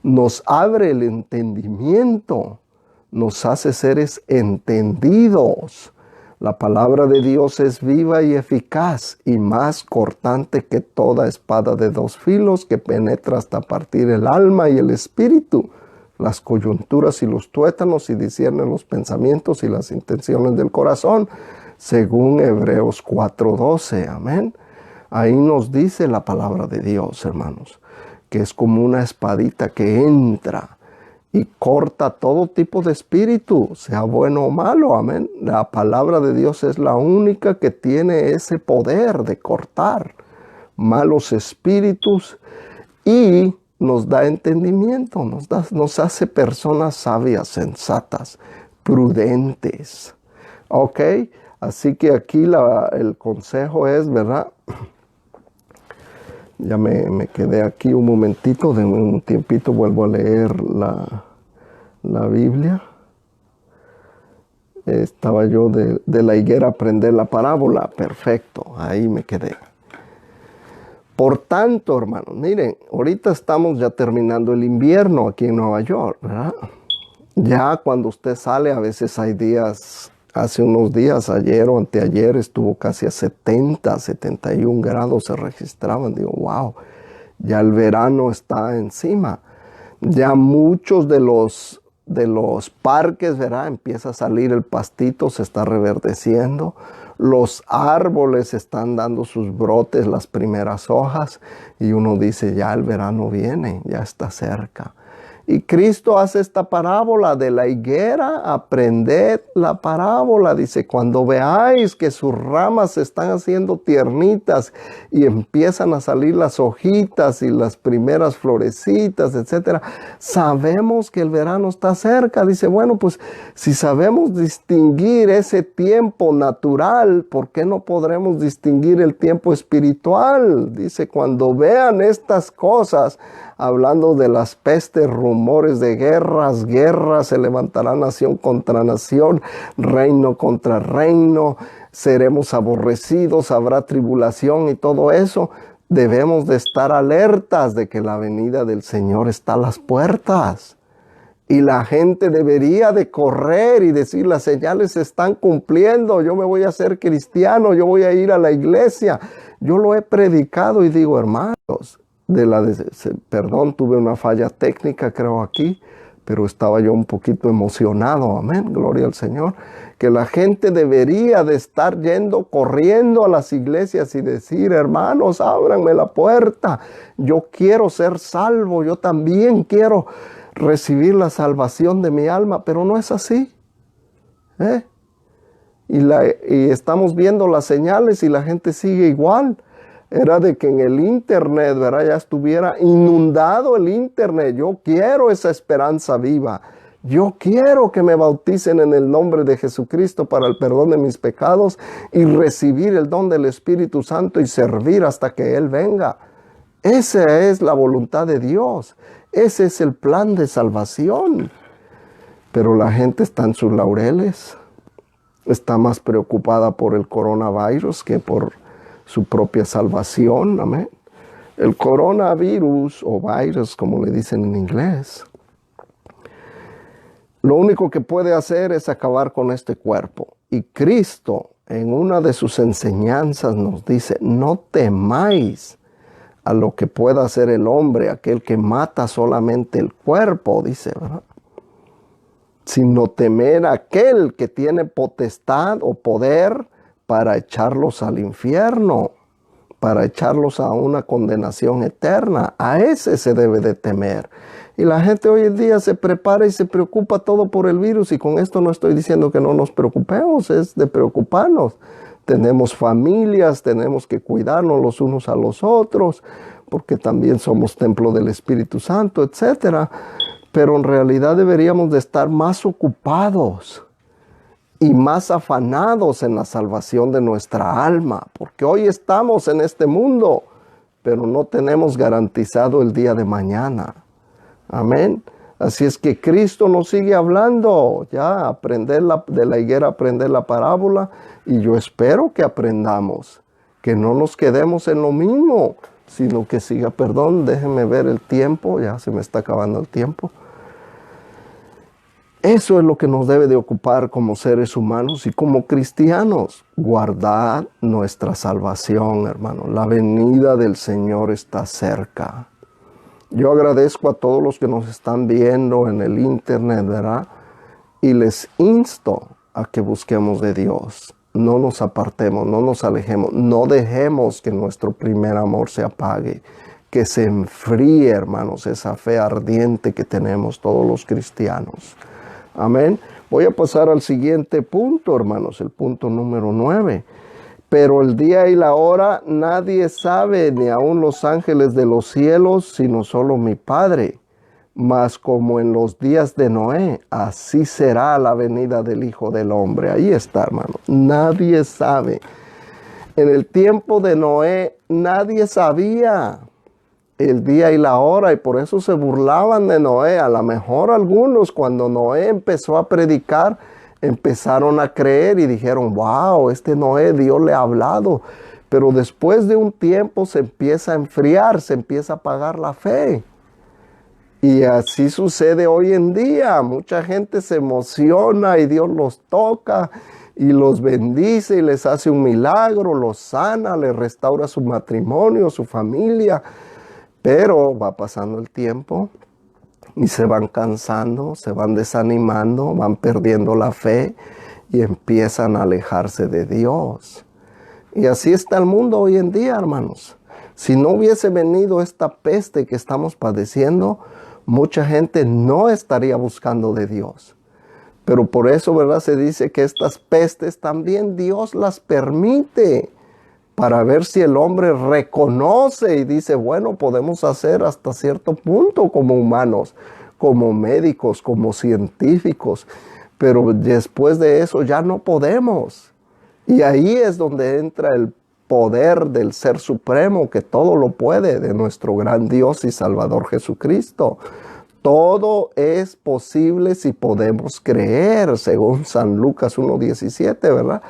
Nos abre el entendimiento, nos hace seres entendidos. La palabra de Dios es viva y eficaz y más cortante que toda espada de dos filos que penetra hasta partir el alma y el espíritu, las coyunturas y los tuétanos y discierne los pensamientos y las intenciones del corazón, según Hebreos 4:12. Amén. Ahí nos dice la palabra de Dios, hermanos, que es como una espadita que entra y corta todo tipo de espíritu, sea bueno o malo, amén. La palabra de Dios es la única que tiene ese poder de cortar malos espíritus y nos da entendimiento, nos hace personas sabias, sensatas, prudentes. Ok, así que aquí el consejo es, ¿verdad? Ya me quedé aquí un momentito, de un tiempito vuelvo a leer la Biblia. Estaba yo de la higuera a aprender la parábola. Perfecto, ahí me quedé. Por tanto, hermanos, miren, ahorita estamos ya terminando el invierno aquí en Nueva York, ¿verdad? Ya cuando usted sale, a veces hay días, hace unos días, ayer o anteayer, estuvo casi a 70, 71 grados se registraban. Digo, wow, ya el verano está encima. Ya muchos de los parques, ¿verdad? Empieza a salir el pastito, se está reverdeciendo. Los árboles están dando sus brotes, las primeras hojas. Y uno dice, ya el verano viene, ya está cerca. Y Cristo hace esta parábola de la higuera. Aprended la parábola. Dice, cuando veáis que sus ramas se están haciendo tiernitas y empiezan a salir las hojitas y las primeras florecitas, etcétera, sabemos que el verano está cerca. Dice, bueno, pues si sabemos distinguir ese tiempo natural, ¿por qué no podremos distinguir el tiempo espiritual? Dice, cuando vean estas cosas, hablando de las pestes, rumores de guerras, se levantará nación contra nación, reino contra reino, seremos aborrecidos, habrá tribulación y todo eso. Debemos de estar alertas de que la venida del Señor está a las puertas. Y la gente debería de correr y decir, las señales se están cumpliendo, yo me voy a hacer cristiano, yo voy a ir a la iglesia. Yo lo he predicado y digo, hermanos, perdón, tuve una falla técnica, creo aquí, pero estaba yo un poquito emocionado, amén, gloria al Señor, que la gente debería de estar corriendo a las iglesias y decir, hermanos, ábranme la puerta, yo quiero ser salvo, yo también quiero recibir la salvación de mi alma, pero no es así, y estamos viendo las señales y la gente sigue igual. Era de que en el internet, ¿verdad? Ya estuviera inundado el internet. Yo quiero esa esperanza viva. Yo quiero que me bauticen en el nombre de Jesucristo para el perdón de mis pecados y recibir el don del Espíritu Santo y servir hasta que Él venga. Esa es la voluntad de Dios. Ese es el plan de salvación. Pero la gente está en sus laureles. Está más preocupada por el coronavirus que por su propia salvación, amén. El coronavirus o virus, como le dicen en inglés, lo único que puede hacer es acabar con este cuerpo. Y Cristo, en una de sus enseñanzas, nos dice, no temáis a lo que pueda hacer el hombre, aquel que mata solamente el cuerpo, dice, ¿verdad? Sino temer a aquel que tiene potestad o poder para echarlos al infierno, para echarlos a una condenación eterna. A ese se debe de temer. Y la gente hoy en día se prepara y se preocupa todo por el virus. Y con esto no estoy diciendo que no nos preocupemos, es de preocuparnos. Tenemos familias, tenemos que cuidarnos los unos a los otros, porque también somos templo del Espíritu Santo, etc. Pero en realidad deberíamos de estar más ocupados y más afanados en la salvación de nuestra alma, porque hoy estamos en este mundo pero no tenemos garantizado el día de mañana. Amén. Así es que Cristo nos sigue hablando, ya aprender de la higuera, aprender la parábola, y yo espero que aprendamos, que no nos quedemos en lo mismo, sino que siga, perdón, déjenme ver el tiempo, ya se me está acabando el tiempo. Eso es lo que nos debe de ocupar como seres humanos y como cristianos, guardar nuestra salvación, hermano. La venida del Señor está cerca. Yo agradezco a todos los que nos están viendo en el internet, ¿verdad? Y les insto a que busquemos de Dios. No nos apartemos, no nos alejemos, no dejemos que nuestro primer amor se apague, que se enfríe, hermanos, esa fe ardiente que tenemos todos los cristianos. Amén. Voy a pasar al siguiente punto, hermanos, el punto número 9. Pero el día y la hora nadie sabe, ni aun los ángeles de los cielos, sino solo mi Padre. Mas como en los días de Noé, así será la venida del Hijo del Hombre. Ahí está, hermano. Nadie sabe. En el tiempo de Noé, nadie sabía el día y la hora, y por eso se burlaban de Noé. A lo mejor algunos, cuando Noé empezó a predicar, empezaron a creer y dijeron, wow, este Noé, Dios le ha hablado. Pero después de un tiempo se empieza a enfriar, se empieza a apagar la fe. Y así sucede hoy en día. Mucha gente se emociona y Dios los toca y los bendice y les hace un milagro, los sana, les restaura su matrimonio, su familia. Pero va pasando el tiempo y se van cansando, se van desanimando, van perdiendo la fe y empiezan a alejarse de Dios. Y así está el mundo hoy en día, hermanos. Si no hubiese venido esta peste que estamos padeciendo, mucha gente no estaría buscando de Dios. Pero por eso, ¿verdad? Se dice que estas pestes también Dios las permite para ver si el hombre reconoce y dice, bueno, podemos hacer hasta cierto punto como humanos, como médicos, como científicos, pero después de eso ya no podemos. Y ahí es donde entra el poder del Ser Supremo, que todo lo puede, de nuestro gran Dios y Salvador Jesucristo. Todo es posible si podemos creer, según San Lucas 1:17, ¿verdad?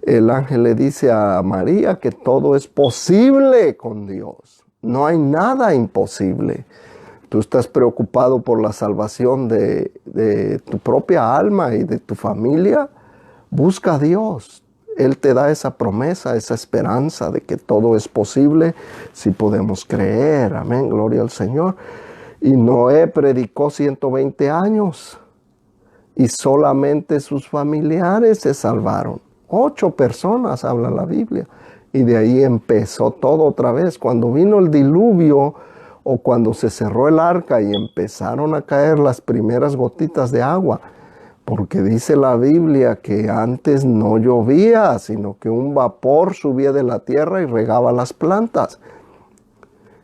El ángel le dice a María que todo es posible con Dios. No hay nada imposible. Tú estás preocupado por la salvación de tu propia alma y de tu familia. Busca a Dios. Él te da esa promesa, esa esperanza de que todo es posible si podemos creer. Amén, gloria al Señor. Y Noé predicó 120 años y solamente sus familiares se salvaron. 8 personas habla la Biblia. Y de ahí empezó todo otra vez. Cuando vino el diluvio o cuando se cerró el arca y empezaron a caer las primeras gotitas de agua, porque dice la Biblia que antes no llovía, sino que un vapor subía de la tierra y regaba las plantas.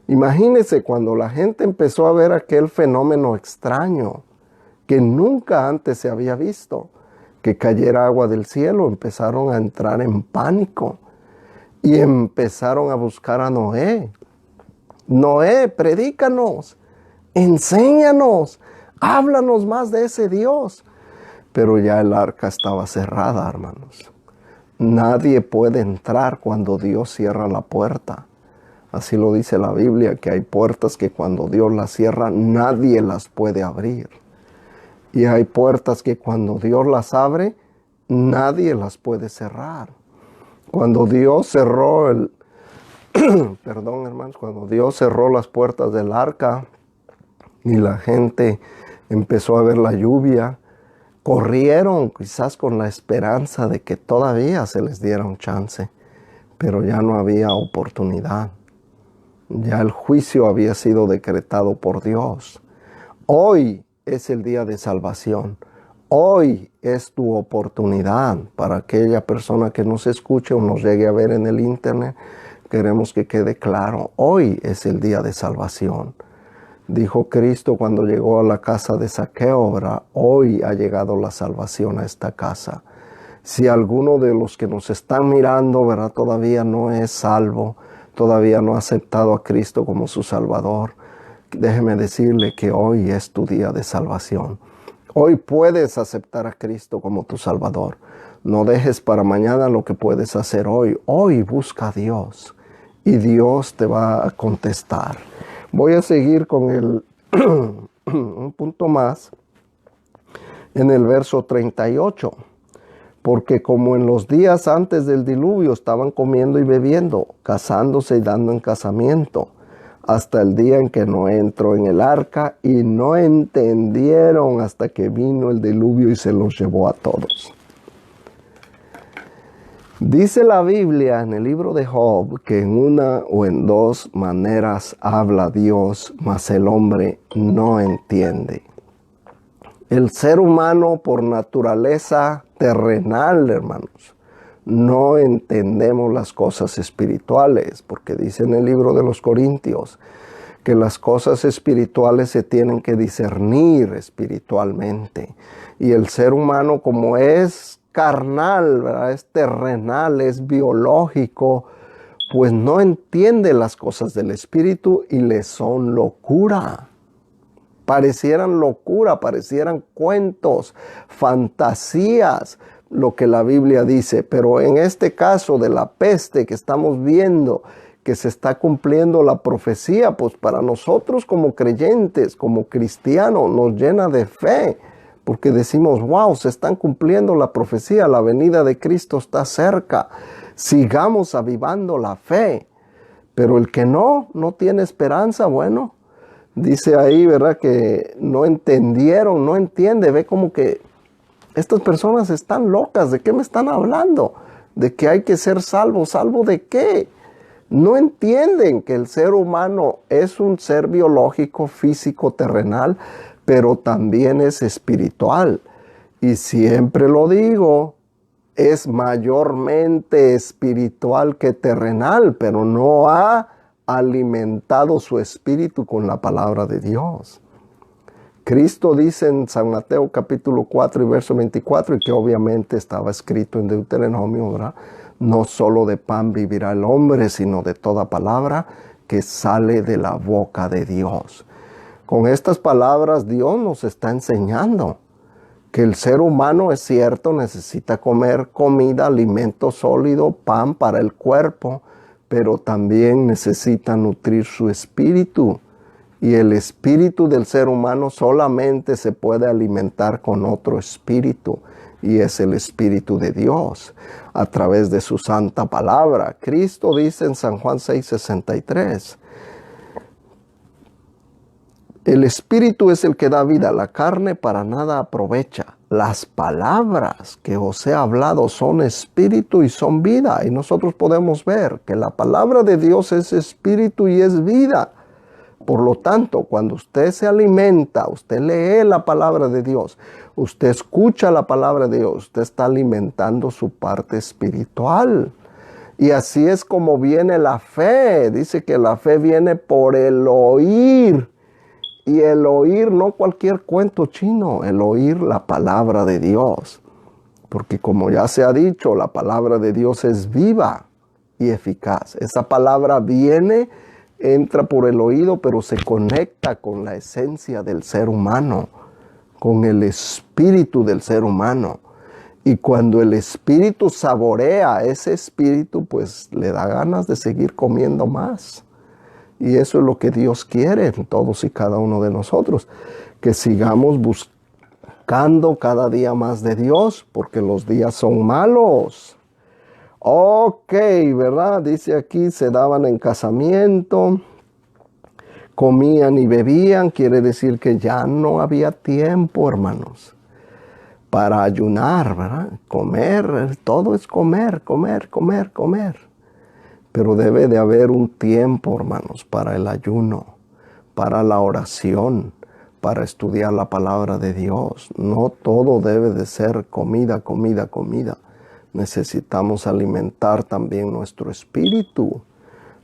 Imagínense cuando la gente empezó a ver aquel fenómeno extraño que nunca antes se había visto, que cayera agua del cielo, empezaron a entrar en pánico y empezaron a buscar a Noé. Noé, predícanos, enséñanos, háblanos más de ese Dios. Pero ya el arca estaba cerrada, hermanos. Nadie puede entrar cuando Dios cierra la puerta. Así lo dice la Biblia, que hay puertas que cuando Dios las cierra, nadie las puede abrir. Y hay puertas que cuando Dios las abre, nadie las puede cerrar. Cuando Dios cerró perdón, hermanos, cuando Dios cerró las puertas del arca y la gente empezó a ver la lluvia, corrieron quizás con la esperanza de que todavía se les diera un chance, pero ya no había oportunidad. Ya el juicio había sido decretado por Dios. Hoy es el día de salvación. Hoy es tu oportunidad. Para aquella persona que nos escuche o nos llegue a ver en el internet, queremos que quede claro. Hoy es el día de salvación. Dijo Cristo cuando llegó a la casa de Zaqueo, ¿verdad? Hoy ha llegado la salvación a esta casa. Si alguno de los que nos están mirando, ¿verdad?, todavía no es salvo, todavía no ha aceptado a Cristo como su Salvador, déjeme decirle que hoy es tu día de salvación. Hoy puedes aceptar a Cristo como tu Salvador. No dejes para mañana lo que puedes hacer hoy. Hoy busca a Dios y Dios te va a contestar. Voy a seguir con un punto más en el verso 38. Porque como en los días antes del diluvio estaban comiendo y bebiendo, casándose y dando en casamiento, hasta el día en que Noé entró en el arca y no entendieron hasta que vino el diluvio y se los llevó a todos. Dice la Biblia en el libro de Job que en una o en dos maneras habla Dios, mas el hombre no entiende. El ser humano por naturaleza terrenal, hermanos, no entendemos las cosas espirituales, porque dice en el libro de los Corintios que las cosas espirituales se tienen que discernir espiritualmente. Y el ser humano, como es carnal, ¿verdad?, es terrenal, es biológico, pues no entiende las cosas del espíritu y le son locura. Parecieran locura, parecieran cuentos, fantasías, lo que la Biblia dice. Pero en este caso de la peste que estamos viendo, que se está cumpliendo la profecía, pues para nosotros como creyentes, como cristianos, nos llena de fe. Porque decimos, wow, se están cumpliendo la profecía, la venida de Cristo está cerca. Sigamos avivando la fe. Pero el que no tiene esperanza, bueno, dice ahí, ¿verdad?, que no entendieron, no entiende. Ve como que estas personas están locas. ¿De qué me están hablando? De que hay que ser salvo. ¿Salvo de qué? No entienden que el ser humano es un ser biológico, físico, terrenal, pero también es espiritual. Y siempre lo digo, es mayormente espiritual que terrenal, pero no ha alimentado su espíritu con la palabra de Dios. Cristo dice en San Mateo capítulo 4 y verso 24, y que obviamente estaba escrito en Deuteronomio, ¿verdad? No solo de pan vivirá el hombre, sino de toda palabra que sale de la boca de Dios. Con estas palabras Dios nos está enseñando que el ser humano, es cierto, necesita comer comida, alimento sólido, pan para el cuerpo, pero también necesita nutrir su espíritu. Y el espíritu del ser humano solamente se puede alimentar con otro espíritu, y es el Espíritu de Dios, a través de su santa palabra. Cristo dice en San Juan 6:63, el Espíritu es el que da vida, la carne para nada aprovecha. Las palabras que os he hablado son espíritu y son vida. Y nosotros podemos ver que la palabra de Dios es espíritu y es vida. Por lo tanto, cuando usted se alimenta, usted lee la palabra de Dios, usted escucha la palabra de Dios, usted está alimentando su parte espiritual. Y así es como viene la fe. Dice que la fe viene por el oír. Y el oír no cualquier cuento chino, el oír la palabra de Dios. Porque como ya se ha dicho, la palabra de Dios es viva y eficaz. Esa palabra viene, entra por el oído, pero se conecta con la esencia del ser humano, con el espíritu del ser humano. Y cuando el espíritu saborea ese espíritu, pues le da ganas de seguir comiendo más. Y eso es lo que Dios quiere en todos y cada uno de nosotros, que sigamos buscando cada día más de Dios, porque los días son malos. Ok, ¿verdad? Dice aquí, se daban en casamiento, comían y bebían, quiere decir que ya no había tiempo, hermanos, para ayunar, ¿verdad? Comer, todo es comer, comer, comer, comer. Pero debe de haber un tiempo, hermanos, para el ayuno, para la oración, para estudiar la palabra de Dios. No todo debe de ser comida, comida, comida. Necesitamos alimentar también nuestro espíritu.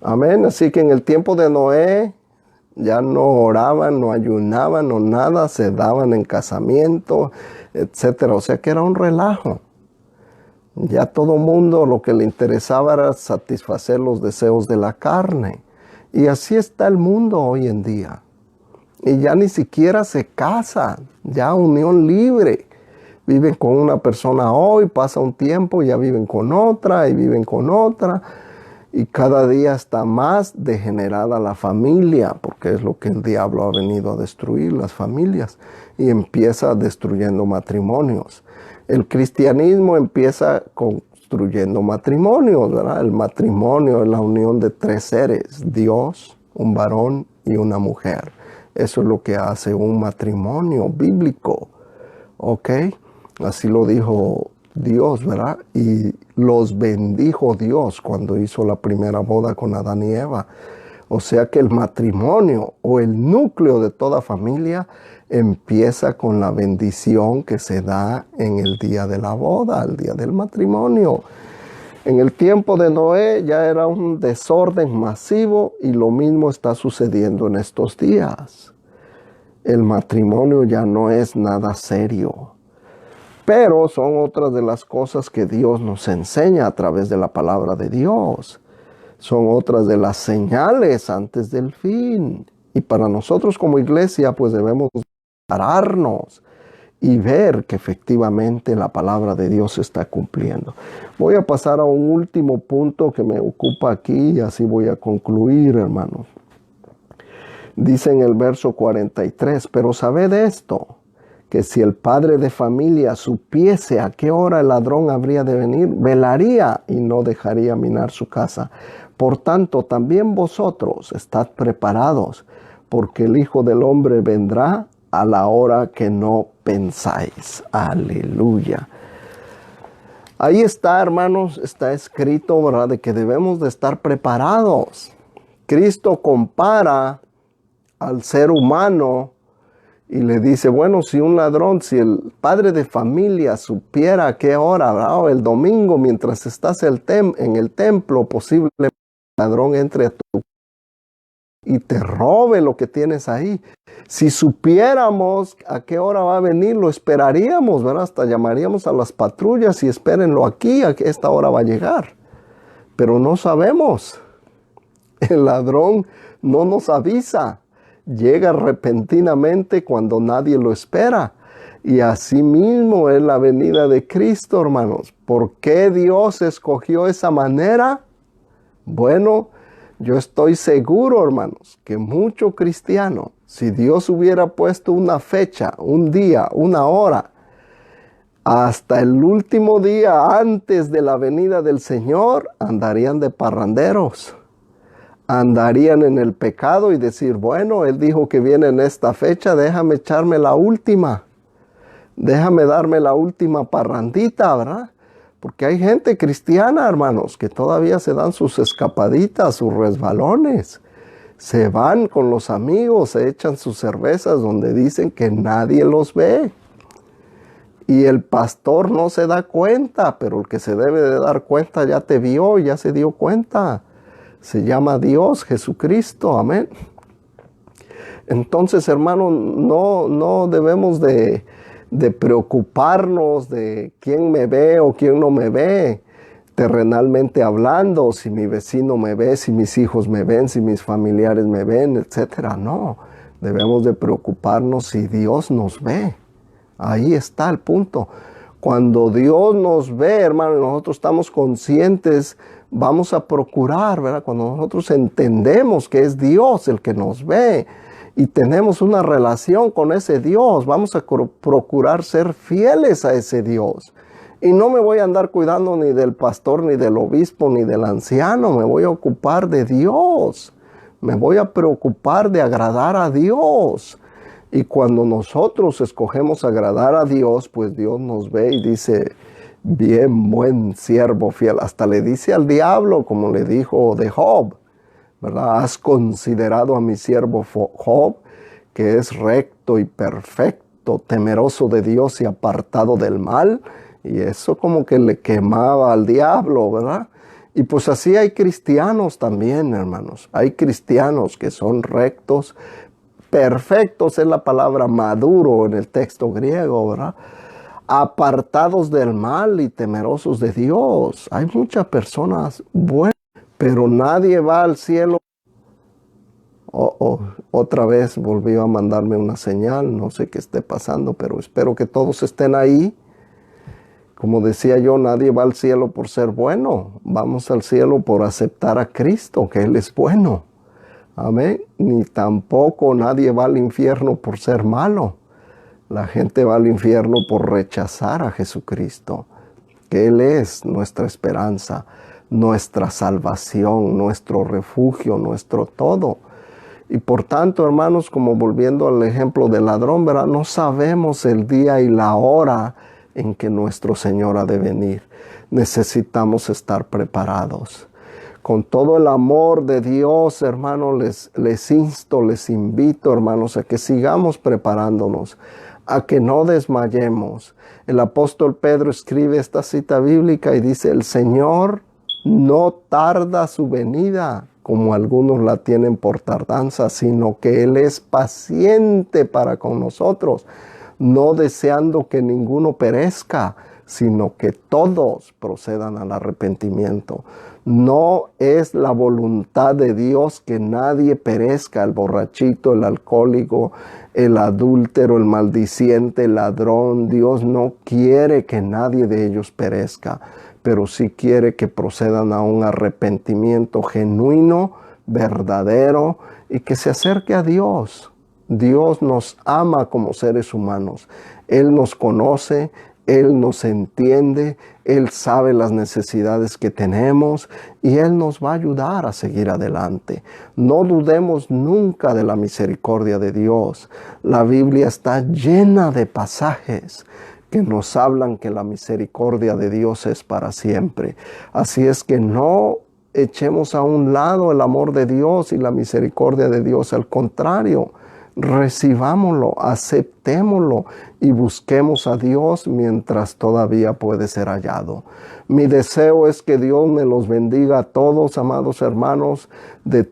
Amén. Así que en el tiempo de Noé ya no oraban, no ayunaban, no nada, se daban en casamiento, etcétera. O sea que era un relajo. Ya todo mundo lo que le interesaba era satisfacer los deseos de la carne. Y así está el mundo hoy en día. Y ya ni siquiera se casan, ya unión libre. Viven con una persona hoy, pasa un tiempo, ya viven con otra y viven con otra. Y cada día está más degenerada la familia, porque es lo que el diablo ha venido a destruir, las familias. Y empieza destruyendo matrimonios. El cristianismo empieza construyendo matrimonios, ¿verdad? El matrimonio es la unión de tres seres, Dios, un varón y una mujer. Eso es lo que hace un matrimonio bíblico, ¿ok? Así lo dijo Dios, ¿verdad? Y los bendijo Dios cuando hizo la primera boda con Adán y Eva. O sea que el matrimonio o el núcleo de toda familia empieza con la bendición que se da en el día de la boda, el día del matrimonio. En el tiempo de Noé ya era un desorden masivo y lo mismo está sucediendo en estos días. El matrimonio ya no es nada serio. Pero son otras de las cosas que Dios nos enseña a través de la palabra de Dios. Son otras de las señales antes del fin. Y para nosotros como iglesia, pues debemos pararnos y ver que efectivamente la palabra de Dios se está cumpliendo. Voy a pasar a un último punto que me ocupa aquí y así voy a concluir, hermanos. Dice en el verso 43, pero sabed esto, que si el padre de familia supiese a qué hora el ladrón habría de venir, velaría y no dejaría minar su casa. Por tanto, también vosotros estad preparados, porque el Hijo del Hombre vendrá a la hora que no pensáis. Aleluya. Ahí está, hermanos, está escrito, ¿verdad?, de que debemos de estar preparados. Cristo compara al ser humano y le dice, bueno, si un ladrón, si el padre de familia supiera a qué hora, ¿verdad?, el domingo mientras estás en el templo, posiblemente el ladrón entre a tu y te robe lo que tienes ahí. Si supiéramos a qué hora va a venir, lo esperaríamos, ¿verdad? Hasta llamaríamos a las patrullas y espérenlo aquí, a que esta hora va a llegar. Pero no sabemos. El ladrón no nos avisa. Llega repentinamente cuando nadie lo espera. Y así mismo es la venida de Cristo, hermanos. ¿Por qué Dios escogió esa manera? Bueno, yo estoy seguro, hermanos, que mucho cristiano, si Dios hubiera puesto una fecha, un día, una hora, hasta el último día antes de la venida del Señor, andarían de parranderos. Andarían en el pecado y decir, bueno, Él dijo que viene en esta fecha, déjame echarme la última. Déjame darme la última parrandita, ¿verdad? Porque hay gente cristiana, hermanos, que todavía se dan sus escapaditas, sus resbalones. Se van con los amigos, se echan sus cervezas donde dicen que nadie los ve. Y el pastor no se da cuenta, pero el que se debe de dar cuenta ya te vio, ya se dio cuenta. Se llama Dios, Jesucristo, amén. Entonces, hermanos, no debemos de preocuparnos de quién me ve o quién no me ve, terrenalmente hablando, si mi vecino me ve, si mis hijos me ven, si mis familiares me ven, etcétera. No, debemos de preocuparnos si Dios nos ve. Ahí está el punto. Cuando Dios nos ve, hermano, nosotros estamos conscientes, vamos a procurar, ¿verdad? Cuando nosotros entendemos que es Dios el que nos ve, y tenemos una relación con ese Dios, vamos a procurar ser fieles a ese Dios. Y no me voy a andar cuidando ni del pastor, ni del obispo, ni del anciano. Me voy a ocupar de Dios. Me voy a preocupar de agradar a Dios. Y cuando nosotros escogemos agradar a Dios, pues Dios nos ve y dice, bien, buen siervo fiel. Hasta le dice al diablo, como le dijo de Job, ¿verdad? Has considerado a mi siervo Job, que es recto y perfecto, temeroso de Dios y apartado del mal. Y eso como que le quemaba al diablo, ¿verdad? Y pues así hay cristianos también, hermanos. Hay cristianos que son rectos, perfectos es la palabra maduro en el texto griego, ¿verdad? apartados del mal y temerosos de Dios. Hay muchas personas buenas, pero nadie va al cielo. Otra vez volvió a mandarme una señal, no sé qué esté pasando, pero espero que todos estén ahí. Como decía yo, nadie va al cielo por ser bueno, vamos al cielo por aceptar a Cristo, que Él es bueno. Amén. Ni tampoco nadie va al infierno por ser malo. La gente va al infierno por rechazar a Jesucristo, que Él es nuestra esperanza, nuestra salvación, nuestro refugio, nuestro todo. Y por tanto, hermanos, como volviendo al ejemplo del ladrón, ¿verdad? No sabemos el día y la hora en que nuestro Señor ha de venir. Necesitamos estar preparados. Con todo el amor de Dios, hermanos, les insto, les invito, hermanos, a que sigamos preparándonos, a que no desmayemos. El apóstol Pedro escribe esta cita bíblica y dice, el Señor no tarda su venida, como algunos la tienen por tardanza, sino que Él es paciente para con nosotros, no deseando que ninguno perezca, sino que todos procedan al arrepentimiento. No es la voluntad de Dios que nadie perezca, el borrachito, el alcohólico, el adúltero, el maldiciente, el ladrón. Dios no quiere que nadie de ellos perezca, pero sí quiere que procedan a un arrepentimiento genuino, verdadero, y que se acerque a Dios. Dios nos ama como seres humanos. Él nos conoce, Él nos entiende, Él sabe las necesidades que tenemos y Él nos va a ayudar a seguir adelante. No dudemos nunca de la misericordia de Dios. La Biblia está llena de pasajes que nos hablan que la misericordia de Dios es para siempre. Así es que no echemos a un lado el amor de Dios y la misericordia de Dios. Al contrario, recibámoslo, aceptémoslo y busquemos a Dios mientras todavía puede ser hallado. Mi deseo es que Dios me los bendiga a todos, amados hermanos, de